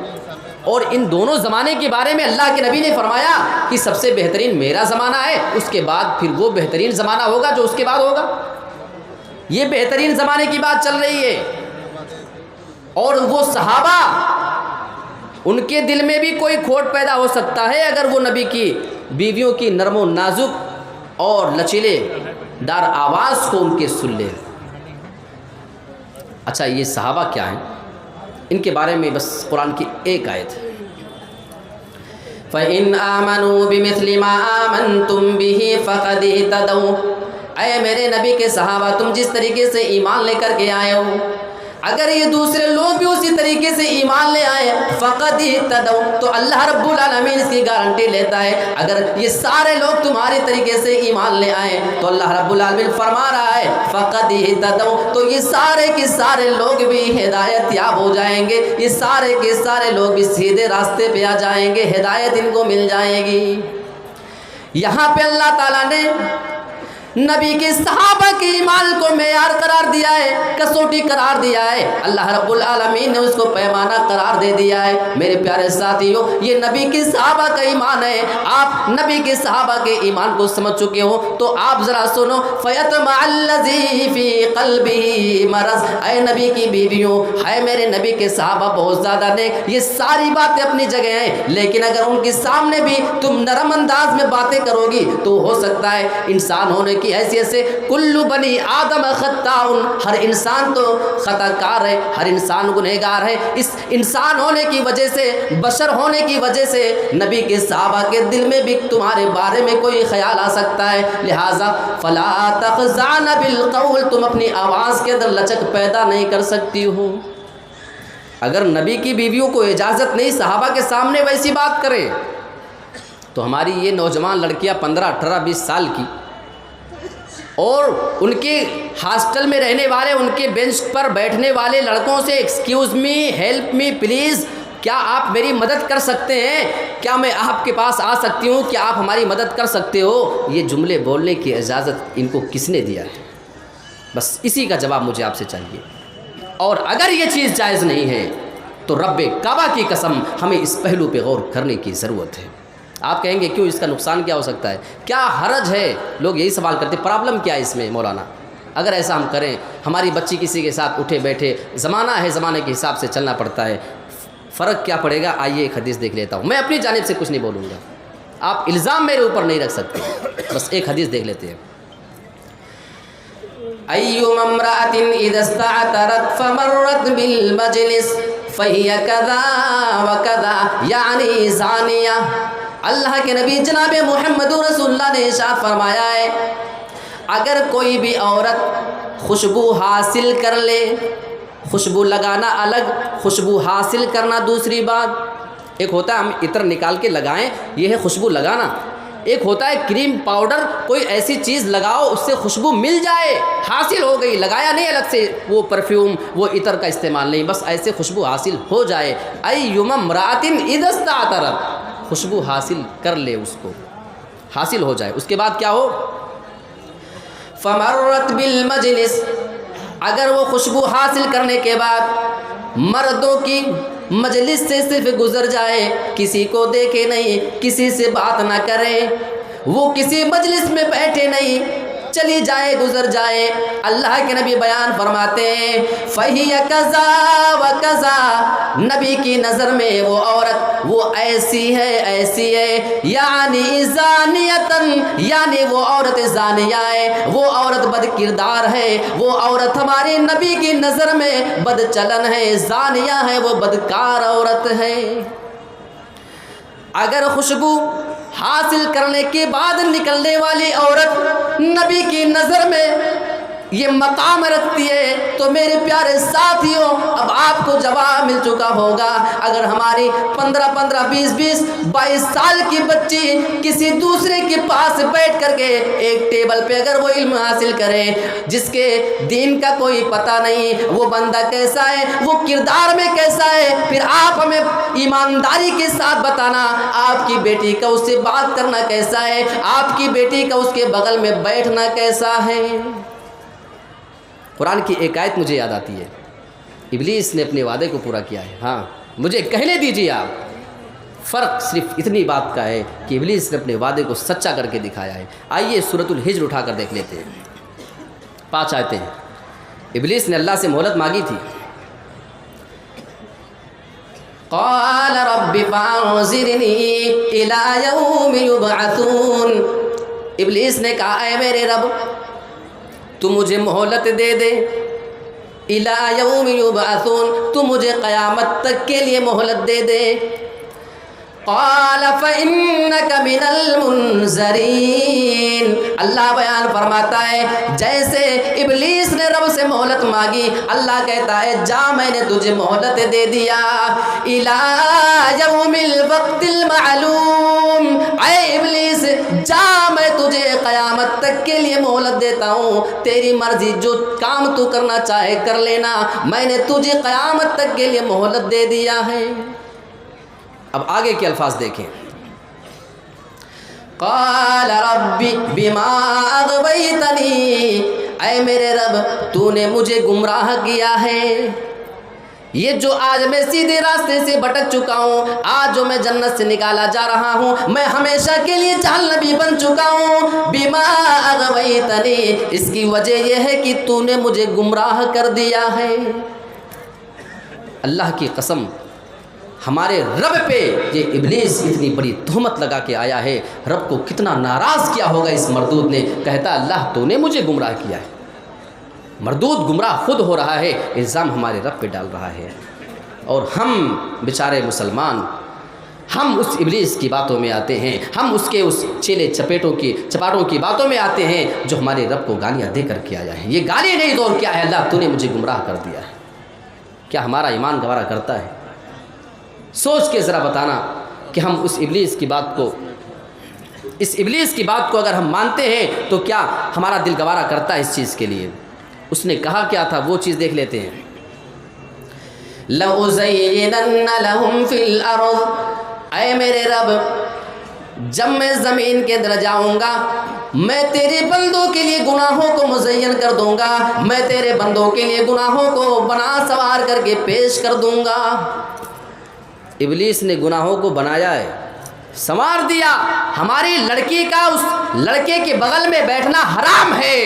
اور ان دونوں زمانے کے بارے میں اللہ کے نبی نے فرمایا کہ سب سے بہترین میرا زمانہ ہے، اس کے بعد پھر وہ بہترین زمانہ ہوگا جو اس کے بعد ہوگا۔ یہ بہترین زمانے کی بات چل رہی ہے، اور وہ صحابہ ان کے دل میں بھی کوئی کھوٹ پیدا ہو سکتا ہے اگر وہ نبی کی بیویوں کی نرم و نازک اور لچیلے دار آواز کو ان کے سن لے۔ اچھا، یہ صحابہ کیا ہیں؟ ان کے بارے میں بس قرآن کی ایک آیت ہے، فَإِنْ آمَنُوا بِمِثْلِ مَا آمَنْتُمْ بِهِ فَقَدِ اهْتَدَوْا۔ اے میرے نبی کے صحابہ، تم جس طریقے سے ایمان لے کر کے آئے ہو، اگر یہ دوسرے لوگ بھی اسی طریقے سے ایمان لے آئے فَقَدِ اهْتَدَوْا، تو اللہ رب العالمین اس کی گارنٹی لیتا ہے اگر یہ سارے لوگ تمہاری طریقے سے ایمان لے آئے تو اللہ رب العالمین فرما رہا ہے فَقَدِ اهْتَدَوْا، تو یہ سارے کے سارے لوگ بھی ہدایت یاب ہو جائیں گے، یہ سارے کے سارے لوگ بھی سیدھے راستے پہ آ جائیں گے، ہدایت ان کو مل جائے گی۔ یہاں پہ اللہ تعالیٰ نے نبی کے صحابہ کے ایمان کو معیار قرار دیا ہے، کسوٹی قرار دیا ہے، اللہ رب العالمین نے اس کو پیمانہ قرار دے دیا ہے۔ میرے پیارے ساتھیوں، یہ نبی کے صحابہ کا ایمان ہے۔ آپ نبی کے صحابہ کے ایمان کو سمجھ چکے ہو تو آپ ذرا سنو، فَيَطْمَعَ الَّذِي فِي قَلْبِهِ مَرَضٌ، اے نبی کی بیویوں، ہے میرے نبی کے صحابہ بہت زیادہ نیک، یہ ساری باتیں اپنی جگہ ہیں، لیکن اگر ان کے سامنے بھی تم نرم انداز میں باتیں کرو گی تو ہو سکتا ہے انسان ہونے کی حیثیت سے کل بنی آدم خطاء، ہر انسان تو خطا کار ہے، ہر انسان گنہگار ہے۔ اس انسان ہونے کی وجہ سے، بشر ہونے کی وجہ سے نبی کے صحابہ کے دل میں بھی تمہارے بارے میں کوئی خیال آ سکتا ہے، لہٰذا فلا تخضعن بالقول، تم اپنی آواز کے اندر لچک پیدا نہیں کر سکتی ہو۔ اگر نبی کی بیویوں کو اجازت نہیں صحابہ کے سامنے ویسی بات کرے تو ہماری یہ نوجوان لڑکیاں 15, 18, 20 سال کی اور ان کے ہاسٹل میں رہنے والے، ان کے بینچ پر بیٹھنے والے لڑکوں سے excuse me, help me please, کیا آپ میری مدد کر سکتے ہیں؟ کیا میں آپ کے پاس آ سکتی ہوں؟ کیا آپ ہماری مدد کر سکتے ہو؟ یہ جملے بولنے کی اجازت ان کو کس نے دیا ہے؟ بس اسی کا جواب مجھے آپ سے چاہیے۔ اور اگر یہ چیز جائز نہیں ہے تو رب کعبہ کی قسم ہمیں اس پہلو پہ غور کرنے کی ضرورت ہے۔ آپ کہیں گے کیوں، اس کا نقصان کیا ہو سکتا ہے؟ کیا حرج ہے؟ لوگ یہی سوال کرتے ہیں، پرابلم کیا ہے اس میں مولانا؟ اگر ایسا ہم کریں، ہماری بچی کسی کے ساتھ اٹھے بیٹھے، زمانہ ہے، زمانے کے حساب سے چلنا پڑتا ہے، فرق کیا پڑے گا؟ آئیے ایک حدیث دیکھ لیتا ہوں، میں اپنی جانب سے کچھ نہیں بولوں گا، آپ الزام میرے اوپر نہیں رکھ سکتے، بس ایک حدیث دیکھ لیتے ہیں۔ أيما امرأة إذا استعترت فمرت بالمجلس فهي كذا وكذا يعني زانية۔ اللہ کے نبی جناب محمد رسول اللہ نے ارشاد فرمایا ہے، اگر کوئی بھی عورت خوشبو حاصل کر لے، خوشبو لگانا الگ، خوشبو حاصل کرنا دوسری بات۔ ایک ہوتا ہے ہم عطر نکال کے لگائیں، یہ ہے خوشبو لگانا، ایک ہوتا ہے کریم پاؤڈر، کوئی ایسی چیز لگاؤ اس سے خوشبو مل جائے، حاصل ہو گئی، لگایا نہیں الگ سے وہ پرفیوم وہ عطر کا استعمال نہیں، بس ایسے خوشبو حاصل ہو جائے۔ ایما امرأۃ اذا استعطرت، خوشبو حاصل کر لے، اس کو حاصل ہو جائے، اس کے بعد کیا ہو؟ فمرت بالمجلس، اگر وہ خوشبو حاصل کرنے کے بعد مردوں کی مجلس سے صرف گزر جائے، کسی کو دیکھے نہیں، کسی سے بات نہ کرے، وہ کسی مجلس میں بیٹھے نہیں، چلی جائے گزر جائے، اللہ کے نبی بیان فرماتے ہیں فَهِيَ كَذَا وَكَذَا، نبی کی نظر میں وہ عورت وہ ایسی ہے یعنی زانیتن، یعنی وہ عورت زانیہ ہے، وہ عورت بد کردار ہے، وہ عورت ہمارے نبی کی نظر میں بد چلن ہے، زانیہ ہے، وہ بدکار عورت ہے۔ اگر خوشبو حاصل کرنے کے بعد نکلنے والی عورت نبی کی نظر میں یہ مقام رکھتی ہے تو میرے پیارے ساتھیوں اب آپ کو جواب مل چکا ہوگا۔ اگر ہماری 15 20 22 سال کی بچی کسی دوسرے کے پاس بیٹھ کر کے ایک ٹیبل پہ اگر وہ علم حاصل کرے، جس کے دین کا کوئی پتہ نہیں، وہ بندہ کیسا ہے، وہ کردار میں کیسا ہے، پھر آپ ہمیں ایمانداری کے ساتھ بتانا آپ کی بیٹی کا اس سے بات کرنا کیسا ہے، آپ کی بیٹی کا اس کے بغل میں بیٹھنا کیسا ہے۔ قرآن کی ایک آیت مجھے یاد آتی ہے، ابلیس نے اپنے وعدے کو پورا کیا ہے۔ ہاں مجھے کہنے دیجیے آپ، فرق صرف اتنی بات کا ہے کہ ابلیس نے اپنے وعدے کو سچا کر کے دکھایا ہے۔ آئیے سورۃ الحجر اٹھا کر دیکھ لیتے ہیں، 5 آیتیں ہیں۔ ابلیس نے اللہ سے مہلت مانگی تھی، قال رب فانظرنی الی یوم یبعثون، ابلیس نے کہا اے میرے رب تو مجھے مہلت دے دے، الی یوم یبعثون، تو مجھے قیامت تک کے لیے مہلت دے دے۔ قال فإنک من المنذرین، اللہ بیان فرماتا ہے جیسے ابلیس نے رب سے مہلت مانگی، اللہ کہتا ہے جا میں نے تجھے مہلت دے دیا، الی یوم الوقت المعلوم، اے ابلیس جا میں تجھے قیامت تک کے لیے مہلت دیتا ہوں، تیری مرضی جو کام تو کرنا چاہے کر لینا، میں نے تجھے قیامت تک کے لیے مہلت دے دیا ہے۔ اب آگے کے الفاظ دیکھیں، قال رب بما اغویتنی، اے میرے رب تو نے مجھے گمراہ کیا ہے، یہ جو آج میں سیدھے راستے سے بھٹک چکا ہوں، آج جو میں جنت سے نکالا جا رہا ہوں، میں ہمیشہ کے لیے جہنمی بن چکا ہوں، بما اغویتنی، اس کی وجہ یہ ہے کہ تو نے مجھے گمراہ کر دیا ہے۔ اللہ کی قسم ہمارے رب پہ یہ ابلیس اتنی بڑی تہمت لگا کے آیا ہے، رب کو کتنا ناراض کیا ہوگا اس مردود نے، کہتا اللہ تو نے مجھے گمراہ کیا ہے۔ مردود گمراہ خود ہو رہا ہے، الزام ہمارے رب پہ ڈال رہا ہے، اور ہم بیچارے مسلمان ہم اس ابلیس کی باتوں میں آتے ہیں، ہم اس کے اس چیلے چپاٹوں کی باتوں میں آتے ہیں جو ہمارے رب کو گالیاں دے کر کے آیا ہے۔ یہ گالی نہیں دور کیا ہے، اللہ تو نے مجھے گمراہ کر دیا ہے۔ کیا ہمارا ایمان گوارا کرتا ہے؟ سوچ کے ذرا بتانا کہ ہم اس ابلیس کی بات کو اگر ہم مانتے ہیں تو کیا ہمارا دل گوارا کرتا ہے اس چیز کے لیے؟ اس نے کہا کیا تھا وہ چیز دیکھ لیتے ہیں، لَأُزَيِّنَنَّ لَهُمْ فِي الْأَرْضِ، اے میرے رب جب میں زمین کے اندر جاؤں گا میں تیرے بندوں کے لیے گناہوں کو مزین کر دوں گا، میں تیرے بندوں کے لیے گناہوں کو بنا سوار کر کے پیش کر دوں گا۔ ابلیس نے گناہوں کو بنایا ہے، سنوار دیا۔ ہماری لڑکی کا اس لڑکے کے بغل میں بیٹھنا حرام ہے،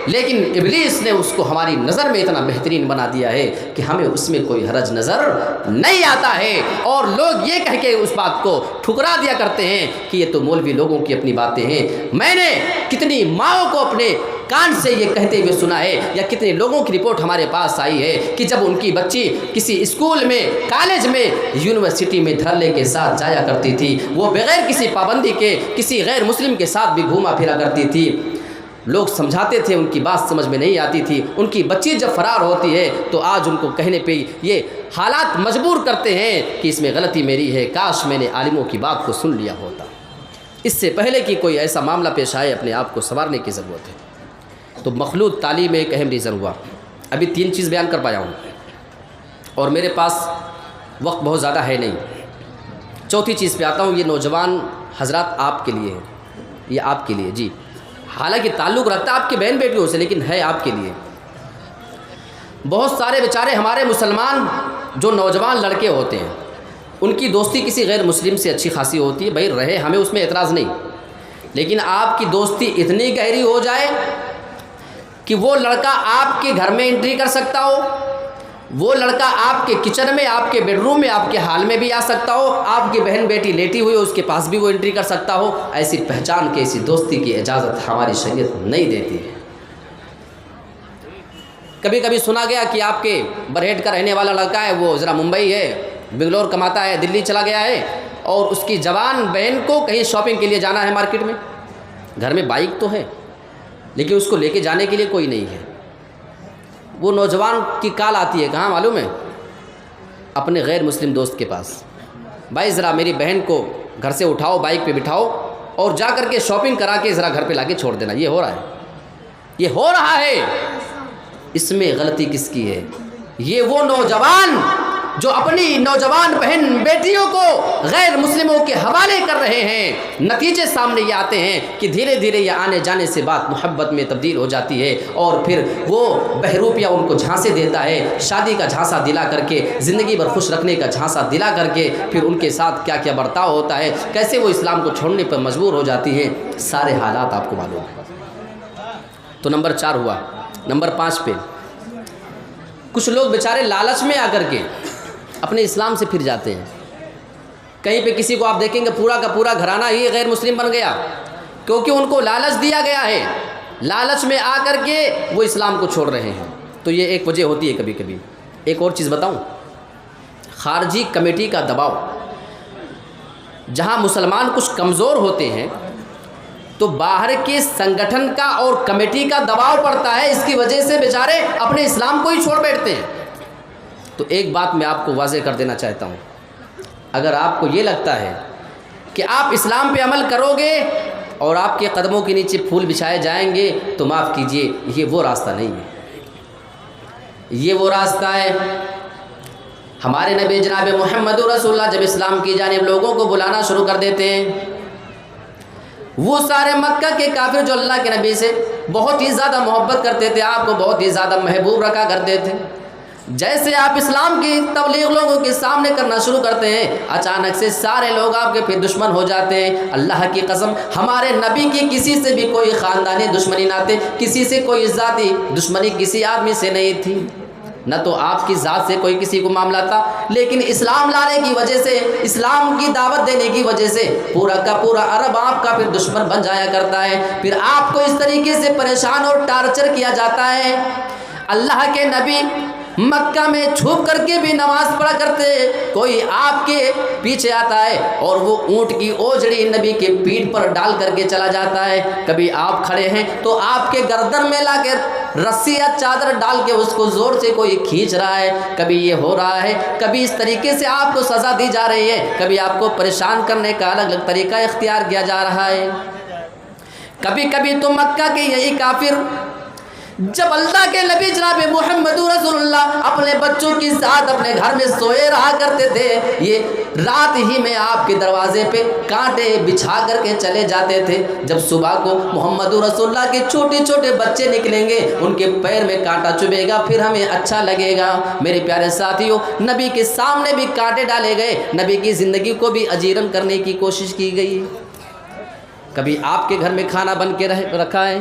لیکن ابلیس نے اس کو ہماری نظر میں اتنا بہترین بنا دیا ہے کہ ہمیں اس میں کوئی حرج نظر نہیں آتا ہے، اور لوگ یہ کہہ کے اس بات کو ٹھکرا دیا کرتے ہیں کہ یہ تو مولوی لوگوں کی اپنی باتیں ہیں۔ میں نے کتنی ماؤں کو اپنے کان سے یہ کہتے ہوئے سنا ہے، یا کتنے لوگوں کی رپورٹ ہمارے پاس آئی ہے کہ جب ان کی بچی کسی اسکول میں، کالج میں، یونیورسٹی میں دھرلے کے ساتھ جایا کرتی تھی، وہ بغیر کسی پابندی کے کسی غیر مسلم کے ساتھ بھی گھوما پھرا کرتی تھی، لوگ سمجھاتے تھے، ان کی بات سمجھ میں نہیں آتی تھی، ان کی بچی جب فرار ہوتی ہے تو آج ان کو کہنے پہ یہ حالات مجبور کرتے ہیں کہ اس میں غلطی میری ہے، کاش میں نے عالموں کی بات کو سن لیا ہوتا۔ اس سے پہلے کہ کوئی ایسا معاملہ پیش آئے اپنے آپ کو سنوارنے کی ضرورت ہے۔ تو مخلوط تعلیم ایک اہم ریزن ہوا۔ ابھی 3 چیز بیان کر پایا ہوں اور میرے پاس وقت بہت زیادہ ہے نہیں۔ چوتھی چیز پہ آتا ہوں، یہ نوجوان حضرات آپ کے لیے ہے، یہ آپ کے لیے، جی حالانکہ تعلق رکھتا ہے آپ کی بہن بیٹیوں سے، لیکن ہے آپ کے لیے۔ بہت سارے بیچارے ہمارے مسلمان جو نوجوان لڑکے ہوتے ہیں، ان کی دوستی کسی غیر مسلم سے اچھی خاصی ہوتی ہے، بھائی رہے، ہمیں اس میں اعتراض نہیں، لیکن آپ کی دوستی اتنی گہری ہو جائے کہ وہ لڑکا آپ کے گھر میں انٹری کر سکتا ہو، وہ لڑکا آپ کے کچن میں، آپ کے بیڈ روم میں، آپ کے ہال میں بھی آ سکتا ہو، آپ کی بہن بیٹی لیٹی ہوئی ہو اس کے پاس بھی وہ انٹری کر سکتا ہو. ایسی پہچان کی، ایسی دوستی کی اجازت ہماری شریعت نہیں دیتی ہے. کبھی کبھی سنا گیا کہ آپ کے برہیٹ کا رہنے والا لڑکا ہے، وہ ذرا ممبئی ہے، بنگلور کماتا ہے، دلی چلا گیا ہے، اور اس کی جوان بہن کو کہیں شاپنگ کے لیے جانا ہے مارکیٹ میں. گھر میں بائک تو ہے لیکن اس کو لے کے جانے کے لیے کوئی نہیں ہے. وہ نوجوان کی کال آتی ہے، کہاں معلوم ہے؟ اپنے غیر مسلم دوست کے پاس. بھائی ذرا میری بہن کو گھر سے اٹھاؤ، بائک پہ بٹھاؤ اور جا کر کے شاپنگ کرا کے ذرا گھر پہ لا کے چھوڑ دینا. یہ ہو رہا ہے، یہ ہو رہا ہے. اس میں غلطی کس کی ہے؟ یہ وہ نوجوان جو اپنی نوجوان بہن بیٹیوں کو غیر مسلموں کے حوالے کر رہے ہیں. نتیجے سامنے یہ آتے ہیں کہ دھیرے دھیرے یہ آنے جانے سے بات محبت میں تبدیل ہو جاتی ہے، اور پھر وہ بہروپیہ ان کو جھانسے دیتا ہے، شادی کا جھانسا دلا کر کے، زندگی بھر خوش رکھنے کا جھانسا دلا کر کے پھر ان کے ساتھ کیا کیا برتاؤ ہوتا ہے، کیسے وہ اسلام کو چھوڑنے پر مجبور ہو جاتی ہیں. سارے حالات آپ کو معلوم ہیں. تو نمبر 4 ہوا. نمبر 5 پہ کچھ لوگ بیچارے لالچ میں آ کر کے اپنے اسلام سے پھر جاتے ہیں. کہیں پہ کسی کو آپ دیکھیں گے پورا کا پورا گھرانہ ہی غیر مسلم بن گیا، کیونکہ ان کو لالچ دیا گیا ہے. لالچ میں آ کر کے وہ اسلام کو چھوڑ رہے ہیں. تو یہ ایک وجہ ہوتی ہے کبھی کبھی. ایک اور چیز بتاؤں، خارجی کمیٹی کا دباؤ. جہاں مسلمان کچھ کمزور ہوتے ہیں تو باہر کے سنگٹھن کا اور کمیٹی کا دباؤ پڑتا ہے، اس کی وجہ سے بیچارے اپنے اسلام کو ہی چھوڑ بیٹھتے ہیں. تو ایک بات میں آپ کو واضح کر دینا چاہتا ہوں، اگر آپ کو یہ لگتا ہے کہ آپ اسلام پہ عمل کرو گے اور آپ کے قدموں کے نیچے پھول بچھائے جائیں گے تو معاف کیجئے، یہ وہ راستہ نہیں ہے. یہ وہ راستہ ہے، ہمارے نبی جناب محمد رسول اللہ جب اسلام کی جانب لوگوں کو بلانا شروع کر دیتے ہیں، وہ سارے مکہ کے کافر جو اللہ کے نبی سے بہت ہی زیادہ محبت کرتے تھے، آپ کو بہت ہی زیادہ محبوب رکھا کرتے تھے، جیسے آپ اسلام کی تبلیغ لوگوں کے سامنے کرنا شروع کرتے ہیں، اچانک سے سارے لوگ آپ کے پھر دشمن ہو جاتے ہیں. اللہ کی قسم ہمارے نبی کی کسی سے بھی کوئی خاندانی دشمنی نہ تھے، کسی سے کوئی ذاتی دشمنی کسی آدمی سے نہیں تھی، نہ تو آپ کی ذات سے کوئی کسی کو معاملہ تھا. لیکن اسلام لانے کی وجہ سے، اسلام کی دعوت دینے کی وجہ سے پورا کا پورا عرب آپ کا پھر دشمن بن جایا کرتا ہے. پھر آپ کو اس طریقے سے پریشان اور ٹارچر کیا جاتا ہے. اللہ کے نبی مکہ میں چھپ کر کے بھی نماز پڑھا کرتے، کوئی آپ کے پیچھے آتا ہے اور وہ اونٹ کی اوجڑی نبی کے پیٹھ پر ڈال کر کے چلا جاتا ہے. کبھی آپ کھڑے ہیں تو آپ کے گردن میں لا کے رسی یا چادر ڈال کے اس کو زور سے کوئی کھینچ رہا ہے. کبھی یہ ہو رہا ہے، کبھی اس طریقے سے آپ کو سزا دی جا رہی ہے، کبھی آپ کو پریشان کرنے کا الگ الگ طریقہ اختیار کیا جا رہا ہے. کبھی کبھی تو مکہ کے یہی کافر جب اللہ کے نبی جناب محمد رسول اللہ اپنے بچوں کے ساتھ اپنے گھر میں سوئے رہا کرتے تھے، یہ رات ہی میں آپ کے دروازے پہ کانٹے بچھا کر کے چلے جاتے تھے. جب صبح کو محمد رسول اللہ کے چھوٹے چھوٹے بچے نکلیں گے، ان کے پیر میں کانٹا چبھے گا، پھر ہمیں اچھا لگے گا. میرے پیارے ساتھیوں، نبی کے سامنے بھی کانٹے ڈالے گئے، نبی کی زندگی کو بھی اجیرن کرنے کی کوشش کی گئی. کبھی آپ کے گھر میں کھانا بن کے رکھا ہے،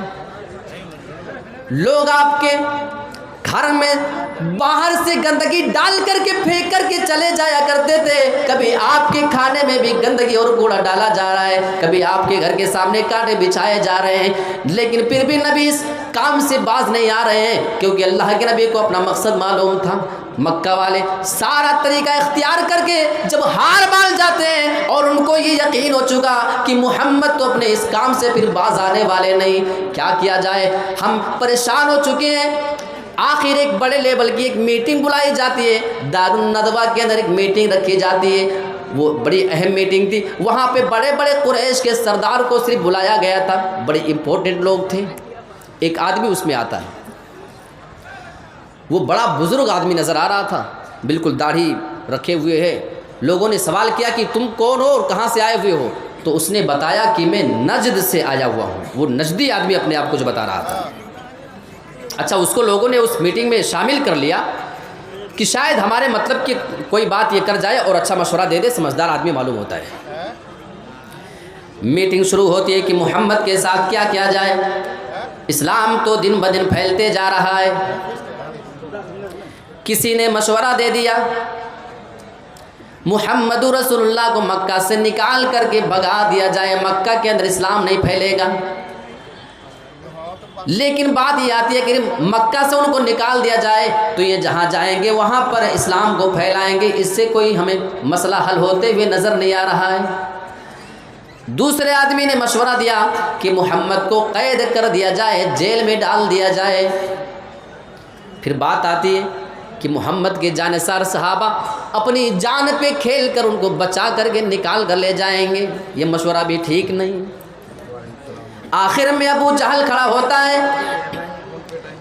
لوگ آپ کے گھر میں باہر سے گندگی ڈال کر کے پھینک کر کے چلے جایا کرتے تھے. کبھی آپ کے کھانے میں بھی گندگی اور کوڑا ڈالا جا رہا ہے، کبھی آپ کے گھر کے سامنے کانٹے بچھائے جا رہے ہیں، لیکن پھر بھی نبی اس کام سے باز نہیں آ رہے ہیں، کیونکہ اللہ کے نبی کو اپنا مقصد معلوم تھا. مکہ والے سارا طریقہ اختیار کر کے جب ہار مان جاتے ہیں اور ان کو یہ یقین ہو چکا کہ محمد تو اپنے اس کام سے پھر باز آنے والے نہیں، کیا کیا جائے، ہم پریشان ہو چکے ہیں. آخر ایک بڑے لیول کی ایک میٹنگ بلائی جاتی ہے، دارالندوہ کے اندر ایک میٹنگ رکھی جاتی ہے. وہ بڑی اہم میٹنگ تھی، وہاں پہ بڑے بڑے قریش کے سردار کو صرف بلایا گیا تھا، بڑے امپورٹنٹ لوگ تھے. ایک آدمی اس میں آتا ہے، وہ بڑا بزرگ آدمی نظر آ رہا تھا، بالکل داڑھی رکھے ہوئے ہے. لوگوں نے سوال کیا کہ تم کون ہو اور کہاں سے آئے ہوئے ہو؟ تو اس نے بتایا کہ میں نجد سے آیا ہوا ہوں. وہ نجدی آدمی اپنے آپ کو جو بتا رہا تھا. اچھا، اس کو لوگوں نے اس میٹنگ میں شامل کر لیا کہ شاید ہمارے مطلب کی کوئی بات یہ کر جائے اور اچھا مشورہ دے دے، سمجھدار آدمی معلوم ہوتا ہے. میٹنگ شروع ہوتی ہے کہ محمد کے ساتھ کیا کیا جائے. اسلام تو دن بدن پھیلتے جا رہا ہے. کسی نے مشورہ دے دیا محمد رسول اللہ کو مکہ سے نکال کر کے بھگا دیا جائے، مکہ کے اندر اسلام نہیں پھیلے گا. لیکن بات یہ آتی ہے کہ مکہ سے ان کو نکال دیا جائے تو یہ جہاں جائیں گے وہاں پر اسلام کو پھیلائیں گے، اس سے کوئی ہمیں مسئلہ حل ہوتے ہوئے نظر نہیں آ رہا ہے. دوسرے آدمی نے مشورہ دیا کہ محمد کو قید کر دیا جائے، جیل میں ڈال دیا جائے. پھر بات آتی ہے کہ محمد کے جانثار صحابہ اپنی جان پہ کھیل کر ان کو بچا کر کے نکال کر لے جائیں گے، یہ مشورہ بھی ٹھیک نہیں. آخر میں ابو جہل کھڑا ہوتا ہے،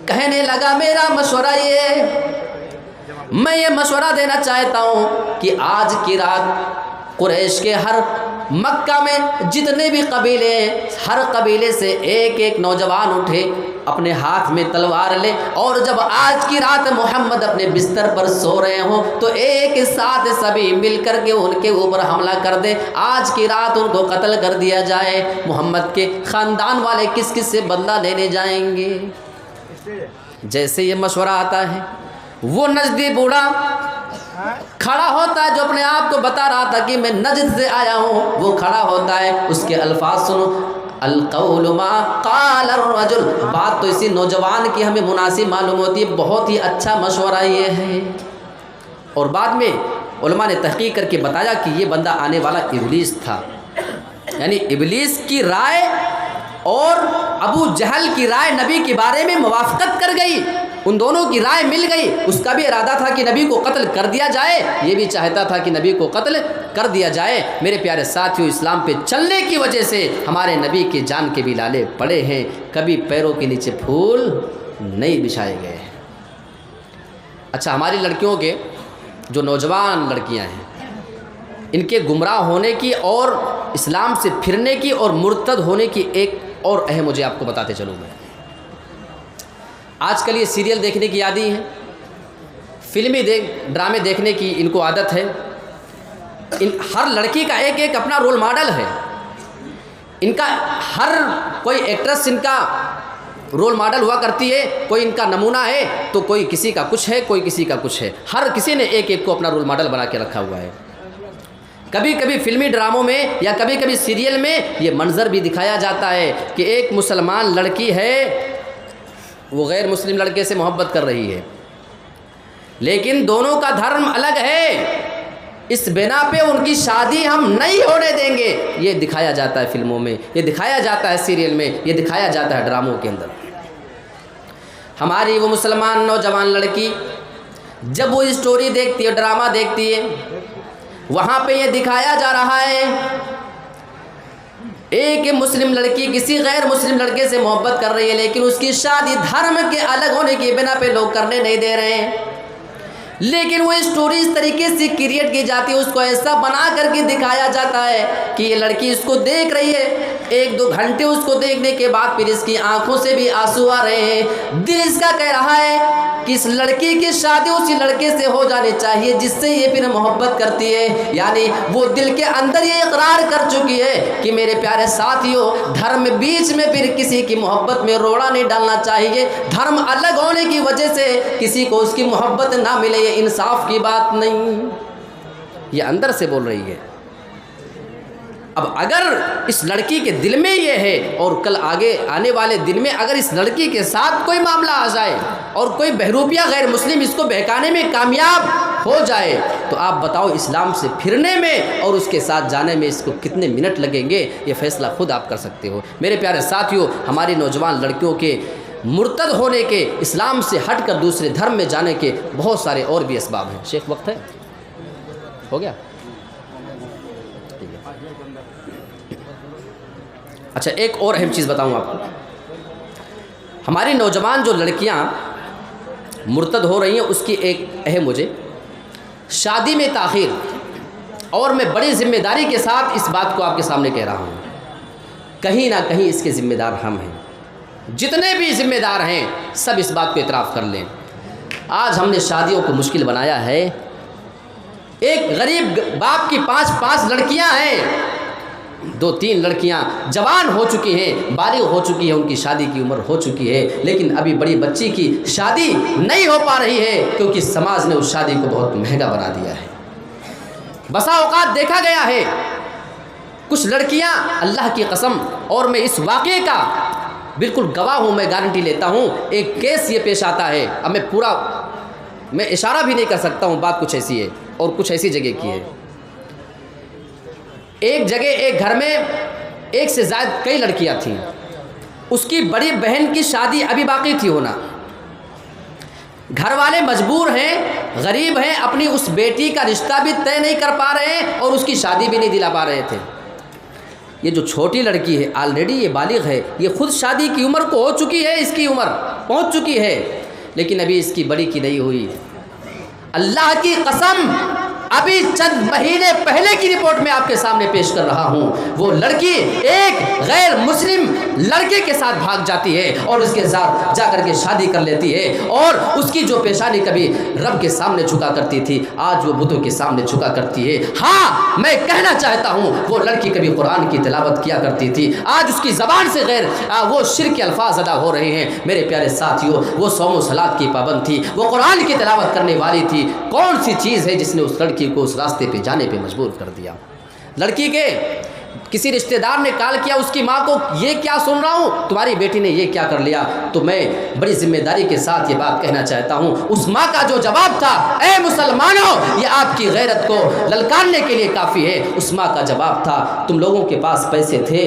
کہنے لگا میرا مشورہ یہ، میں یہ مشورہ دینا چاہتا ہوں کہ آج کی رات قریش کے ہر مکہ میں جتنے بھی قبیلے ہیں، ہر قبیلے سے ایک ایک نوجوان اٹھے، اپنے ہاتھ میں تلوار لے، اور جب آج کی رات محمد اپنے بستر پر سو رہے ہوں تو ایک ساتھ سبھی مل کر کے ان کے اوپر حملہ کر دیں، آج کی رات ان کو قتل کر دیا جائے. محمد کے خاندان والے کس کس سے بدلہ لینے جائیں گے؟ جیسے یہ مشورہ آتا ہے وہ نجدی بوڑھا کھڑا ہوتا ہے جو اپنے آپ کو بتا رہا تھا کہ میں نجد سے آیا ہوں، وہ کھڑا ہوتا ہے، اس کے الفاظ سنو، القول ما قال الرجل، بات تو اسی نوجوان کی ہمیں مناسب معلوم ہوتی ہے، بہت ہی اچھا مشورہ یہ ہے. اور بعد میں علماء نے تحقیق کر کے بتایا کہ یہ بندہ آنے والا ابلیس تھا، یعنی ابلیس کی رائے اور ابو جہل کی رائے نبی کے بارے میں موافقت کر گئی، ان دونوں کی رائے مل گئی. اس کا بھی ارادہ تھا کہ نبی کو قتل کر دیا جائے، یہ بھی چاہتا تھا کہ نبی کو قتل کر دیا جائے. میرے پیارے ساتھیوں، اسلام پہ چلنے کی وجہ سے ہمارے نبی کے جان کے بھی لالے پڑے ہیں، کبھی پیروں کے نیچے پھول نہیں بچھائے گئے ہیں. اچھا، ہماری لڑکیوں کے جو نوجوان لڑکیاں ہیں، ان کے گمراہ ہونے کی اور اسلام سے پھرنے کی اور مرتد ہونے کی ایک اور اہم مجھے آپ کو بتاتے چلوں. میں آج کل یہ سیریل دیکھنے کی عادی ہے، فلمی ڈرامے دیکھنے کی ان کو عادت ہے. ہر لڑکی کا ایک ایک اپنا رول ماڈل ہے، ان کا ہر کوئی ایکٹریس ان کا رول ماڈل ہوا کرتی ہے، کوئی ان کا نمونہ ہے تو کوئی کسی کا کچھ ہے، کوئی کسی کا کچھ ہے، ہر کسی نے ایک ایک کو اپنا رول ماڈل بنا کے رکھا ہوا ہے. کبھی کبھی فلمی ڈراموں میں یا کبھی کبھی سیریل میں یہ منظر بھی دکھایا جاتا ہے کہ ایک مسلمان لڑکی ہے، وہ غیر مسلم لڑکے سے محبت کر رہی ہے، لیکن دونوں کا دھرم الگ ہے، اس بنا پہ ان کی شادی ہم نہیں ہونے دیں گے. یہ دکھایا جاتا ہے فلموں میں، یہ دکھایا جاتا ہے سیریل میں، یہ دکھایا جاتا ہے ڈراموں کے اندر. ہماری وہ مسلمان نوجوان لڑکی جب وہ اسٹوری دیکھتی ہے، ڈرامہ دیکھتی ہے، وہاں پہ یہ دکھایا جا رہا ہے ایک مسلم لڑکی کسی غیر مسلم لڑکے سے محبت کر رہی ہے، لیکن اس کی شادی دھرم کے الگ ہونے کی بنا پہ لوگ کرنے نہیں دے رہے ہیں. لیکن وہ اسٹوری اس طریقے سے کریٹ کی جاتی ہے، اس کو ایسا بنا کر کے دکھایا جاتا ہے کہ یہ لڑکی اس کو دیکھ رہی ہے، ایک دو گھنٹے اس کو دیکھنے کے بعد پھر اس کی آنکھوں سے بھی آنسو آ رہے ہیں. دل اس کا کہہ رہا ہے کہ اس لڑکی کی شادی اسی لڑکے سے ہو جانی چاہیے جس سے یہ پھر محبت کرتی ہے. یعنی وہ دل کے اندر یہ اقرار کر چکی ہے کہ میرے پیارے ساتھیوں، دھرم بیچ میں پھر کسی کی محبت میں روڑا نہیں ڈالنا چاہیے. دھرم الگ ہونے کی وجہ سے کسی کو اس کی محبت نہ ملے، یہ انصاف کی بات نہیں. یہ اندر سے بول رہی ہے. اب اگر اس لڑکی کے دل میں یہ ہے اور کل آگے آنے والے دن میں اگر اس لڑکی کے ساتھ کوئی معاملہ آ جائے اور کوئی بہروپیہ غیر مسلم اس کو بہکانے میں کامیاب ہو جائے تو آپ بتاؤ اسلام سے پھرنے میں اور اس کے ساتھ جانے میں اس کو کتنے منٹ لگیں گے؟ یہ فیصلہ خود آپ کر سکتے ہو. میرے پیارے ساتھیوں، ہماری نوجوان لڑکیوں کے مرتد ہونے کے، اسلام سے ہٹ کر دوسرے دھرم میں جانے کے بہت سارے اور بھی اسباب ہیں. شیخ وقت ہے؟ ہو گیا؟ اچھا، ایک اور اہم چیز بتاؤں آپ کو. ہماری نوجوان جو لڑکیاں مرتد ہو رہی ہیں اس کی ایک اہم وجہ شادی میں تاخیر، اور میں بڑی ذمہ داری کے ساتھ اس بات کو آپ کے سامنے کہہ رہا ہوں، کہیں نہ کہیں اس کے ذمہ دار ہم ہیں. جتنے بھی ذمہ دار ہیں سب اس بات کو اعتراف کر لیں. آج ہم نے شادیوں کو مشکل بنایا ہے. ایک غریب باپ کی 5 لڑکیاں ہیں، 2-3 لڑکیاں جوان ہو چکی ہیں، بالغ ہو چکی ہیں، ان کی شادی کی عمر ہو چکی ہے، لیکن ابھی بڑی بچی کی شادی نہیں ہو پا رہی ہے کیونکہ سماج نے اس شادی کو بہت مہنگا بنا دیا ہے۔ بسا اوقات دیکھا گیا ہے کچھ لڑکیاں، اللہ کی قسم، اور میں اس واقعے کا بالکل گواہ ہوں، میں گارنٹی لیتا ہوں، ایک کیس یہ پیش آتا ہے، اب میں اشارہ بھی نہیں کر سکتا ہوں، بات کچھ ایسی ہے اور کچھ ایسی جگہ کی ہے۔ ایک جگہ ایک گھر میں 1 سے زائد کئی لڑکیاں تھیں، اس کی بڑی بہن کی شادی ابھی باقی تھی ہونا، گھر والے مجبور ہیں، غریب ہیں، اپنی اس بیٹی کا رشتہ بھی طے نہیں کر پا رہے ہیں اور اس کی شادی بھی نہیں دلا پا رہے تھے۔ یہ جو چھوٹی لڑکی ہے آلریڈی یہ بالغ ہے، یہ خود شادی کی عمر کو ہو چکی ہے، اس کی عمر پہنچ چکی ہے، لیکن ابھی اس کی بڑی کی نہیں ہوئی۔ اللہ کی قسم، ابھی چند مہینے پہلے کی رپورٹ میں آپ کے سامنے پیش کر رہا ہوں، وہ لڑکی ایک غیر مسلم لڑکے کے ساتھ بھاگ جاتی ہے اور اس کے ساتھ جا کر کے شادی کر لیتی ہے، اور اس کی جو پیشانی کبھی رب کے سامنے جھکا کرتی تھی آج وہ بتوں کے سامنے جھکا کرتی ہے۔ ہاں، میں کہنا چاہتا ہوں وہ لڑکی کبھی قرآن کی تلاوت کیا کرتی تھی، آج اس کی زبان سے وہ شرک کے الفاظ ادا ہو رہے ہیں۔ میرے پیارے ساتھیوں، وہ صوم و صلات کی پابند تھی، وہ قرآن کی تلاوت کرنے والی تھی، کون سی چیز ہے جس نے اس لڑکی کو اس راستے پہ جانے پہ مجبور کر دیا؟ لڑکی کے کسی رشتہ دار نے کال کیا اس کی ماں کو، یہ کیا سن رہا ہوں، تمہاری بیٹی نے یہ کیا کر لیا؟ تو میں بڑی ذمہ داری کے ساتھ یہ بات کہنا چاہتا ہوں، اس ماں کا جو جواب تھا، اے مسلمانوں، یہ آپ کی غیرت کو للکارنے کے لیے کافی ہے، اس ماں کا جواب تھا، تم لوگوں کے پاس پیسے تھے،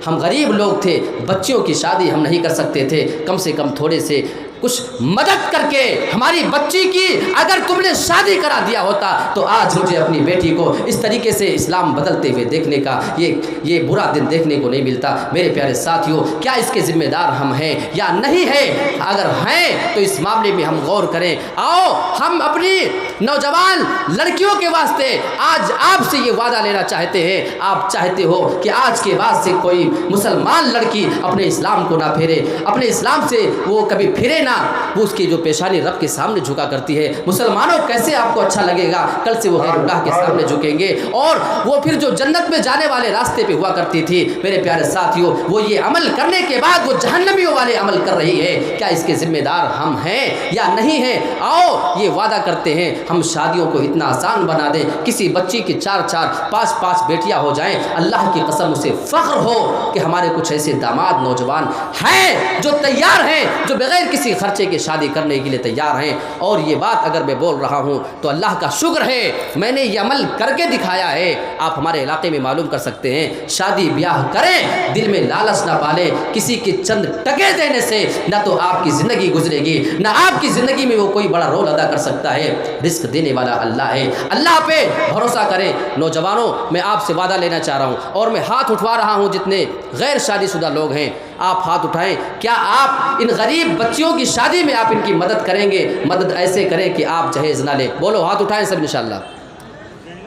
ہم غریب لوگ تھے، بچیوں کی شادی ہم نہیں کر سکتے تھے، کم سے کم تھوڑے سے کچھ مدد کر کے ہماری بچی کی اگر تم نے شادی کرا دیا ہوتا تو آج مجھے اپنی بیٹی کو اس طریقے سے اسلام بدلتے ہوئے دیکھنے کا یہ برا دن دیکھنے کو نہیں ملتا۔ میرے پیارے ساتھیوں، کیا اس کے ذمہ دار ہم ہیں یا نہیں ہیں؟ اگر ہیں تو اس معاملے میں ہم غور کریں۔ آؤ ہم اپنی نوجوان لڑکیوں کے واسطے آج آپ سے یہ وعدہ لینا چاہتے ہیں، آپ چاہتے ہو کہ آج کے بعد سے کوئی مسلمان لڑکی اپنے اسلام کو نہ پھیرے، اپنے اسلام سے وہ کبھی پھرے نہ، وہ اس کی جو پیشانی رب کے سامنے جھکا کرتی ہے۔ مسلمانوں، کیسے آپ کو اچھا لگے گا کل سے وہ غیر اللہ کے سامنے جھکیں گے اور وہ پھر جو جنت میں جانے والے راستے پہ ہوا کرتی تھی، میرے پیارے ساتھیوں، وہ یہ عمل کرنے کے بعد وہ جہنمیوں والے عمل کر رہی ہے۔ کیا اس کے ذمہ دار ہم ہیں یا نہیں ہیں؟ آؤ یہ وعدہ کرتے ہیں ہم شادیوں کو اتنا آسان بنا دیں، کسی بچی کی 4-4 5-5 بیٹیاں ہو جائیں، اللہ کی قسم اسے فخر ہو کہ ہمارے کچھ ایسے داماد نوجوان ہیں جو تیار ہیں، جو بغیر کسی خرچے کی شادی کرنے کے لیے تیار ہیں۔ اور یہ بات اگر میں بول رہا ہوں تو اللہ کا شکر ہے میں نے یہ عمل کر کے دکھایا ہے۔ آپ ہمارے علاقے میں معلوم کر سکتے ہیں، شادی بیاہ کریں، دل میں لالچ نہ پالیں، کسی کے چند ٹکے دینے سے نہ تو آپ کی زندگی گزرے گی، نہ آپ کی زندگی میں وہ کوئی بڑا رول ادا کر سکتا ہے۔ رزق دینے والا اللہ ہے، اللہ پہ بھروسہ کریں۔ نوجوانوں، میں آپ سے وعدہ لینا چاہ رہا ہوں اور میں ہاتھ اٹھوا رہا ہوں، جتنے غیر شادی شدہ لوگ ہیں آپ ہاتھ اٹھائیں، کیا آپ ان غریب بچیوں کی شادی میں آپ ان کی مدد کریں گے؟ مدد ایسے کریں کہ آپ جہیز نہ لیں۔ بولو، ہاتھ اٹھائیں سب انشاءاللہ۔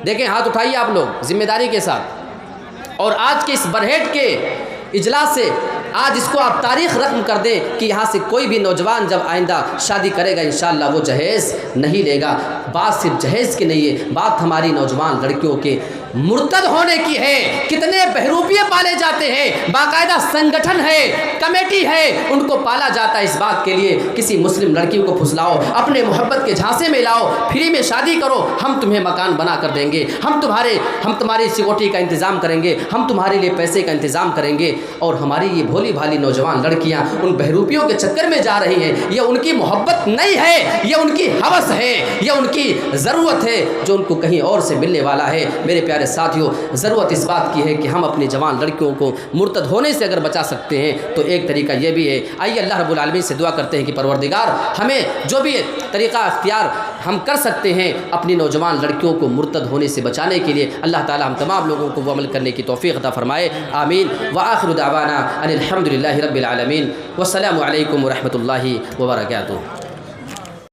دیکھیں، ہاتھ اٹھائیے آپ لوگ ذمہ داری کے ساتھ، اور آج کے اس برہیٹ کے اجلاس سے آج اس کو آپ تاریخ رقم کر دیں کہ یہاں سے کوئی بھی نوجوان جب آئندہ شادی کرے گا انشاءاللہ وہ جہیز نہیں لے گا۔ بات صرف جہیز کی نہیں ہے، بات ہماری نوجوان لڑکیوں کے مرتد ہونے کی ہے۔ کتنے بہروپیے پالے جاتے ہیں، باقاعدہ سنگٹھن ہے، کمیٹی ہے، ان کو پالا جاتا ہے اس بات کے لیے کسی مسلم لڑکی کو پھسلاؤ، اپنے محبت کے جھانسے میں لاؤ، فری میں شادی کرو، ہم تمہیں مکان بنا کر دیں گے، ہم تمہاری سیکورٹی کا انتظام کریں گے، ہم تمہارے لیے پیسے کا انتظام کریں گے۔ اور ہماری یہ بھولی بھالی نوجوان لڑکیاں ان بہروپیوں کے چکر میں جا رہی ہیں۔ یہ ان کی محبت نہیں ہے، یہ ان کی ہوس ہے، یہ ان کی ضرورت ہے جو ان کو کہیں اور سے ملنے والا ہے۔ میرے پیارے ساتھیوں، ضرورت اس بات کی ہے کہ ہم اپنی جوان لڑکیوں کو مرتد ہونے سے اگر بچا سکتے ہیں تو ایک طریقہ یہ بھی ہے۔ آئیے اللہ رب العالمین سے دعا کرتے ہیں کہ پروردگار ہمیں جو بھی طریقہ اختیار ہم کر سکتے ہیں اپنی نوجوان لڑکیوں کو مرتد ہونے سے بچانے کے لیے، اللہ تعالی ہم تمام لوگوں کو وہ عمل کرنے کی توفیق عطا فرمائے، آمین۔ وآخر دعوانا ان الحمد للہ رب العالمین، والسلام علیکم ورحمۃ اللہ وبرکاتہ۔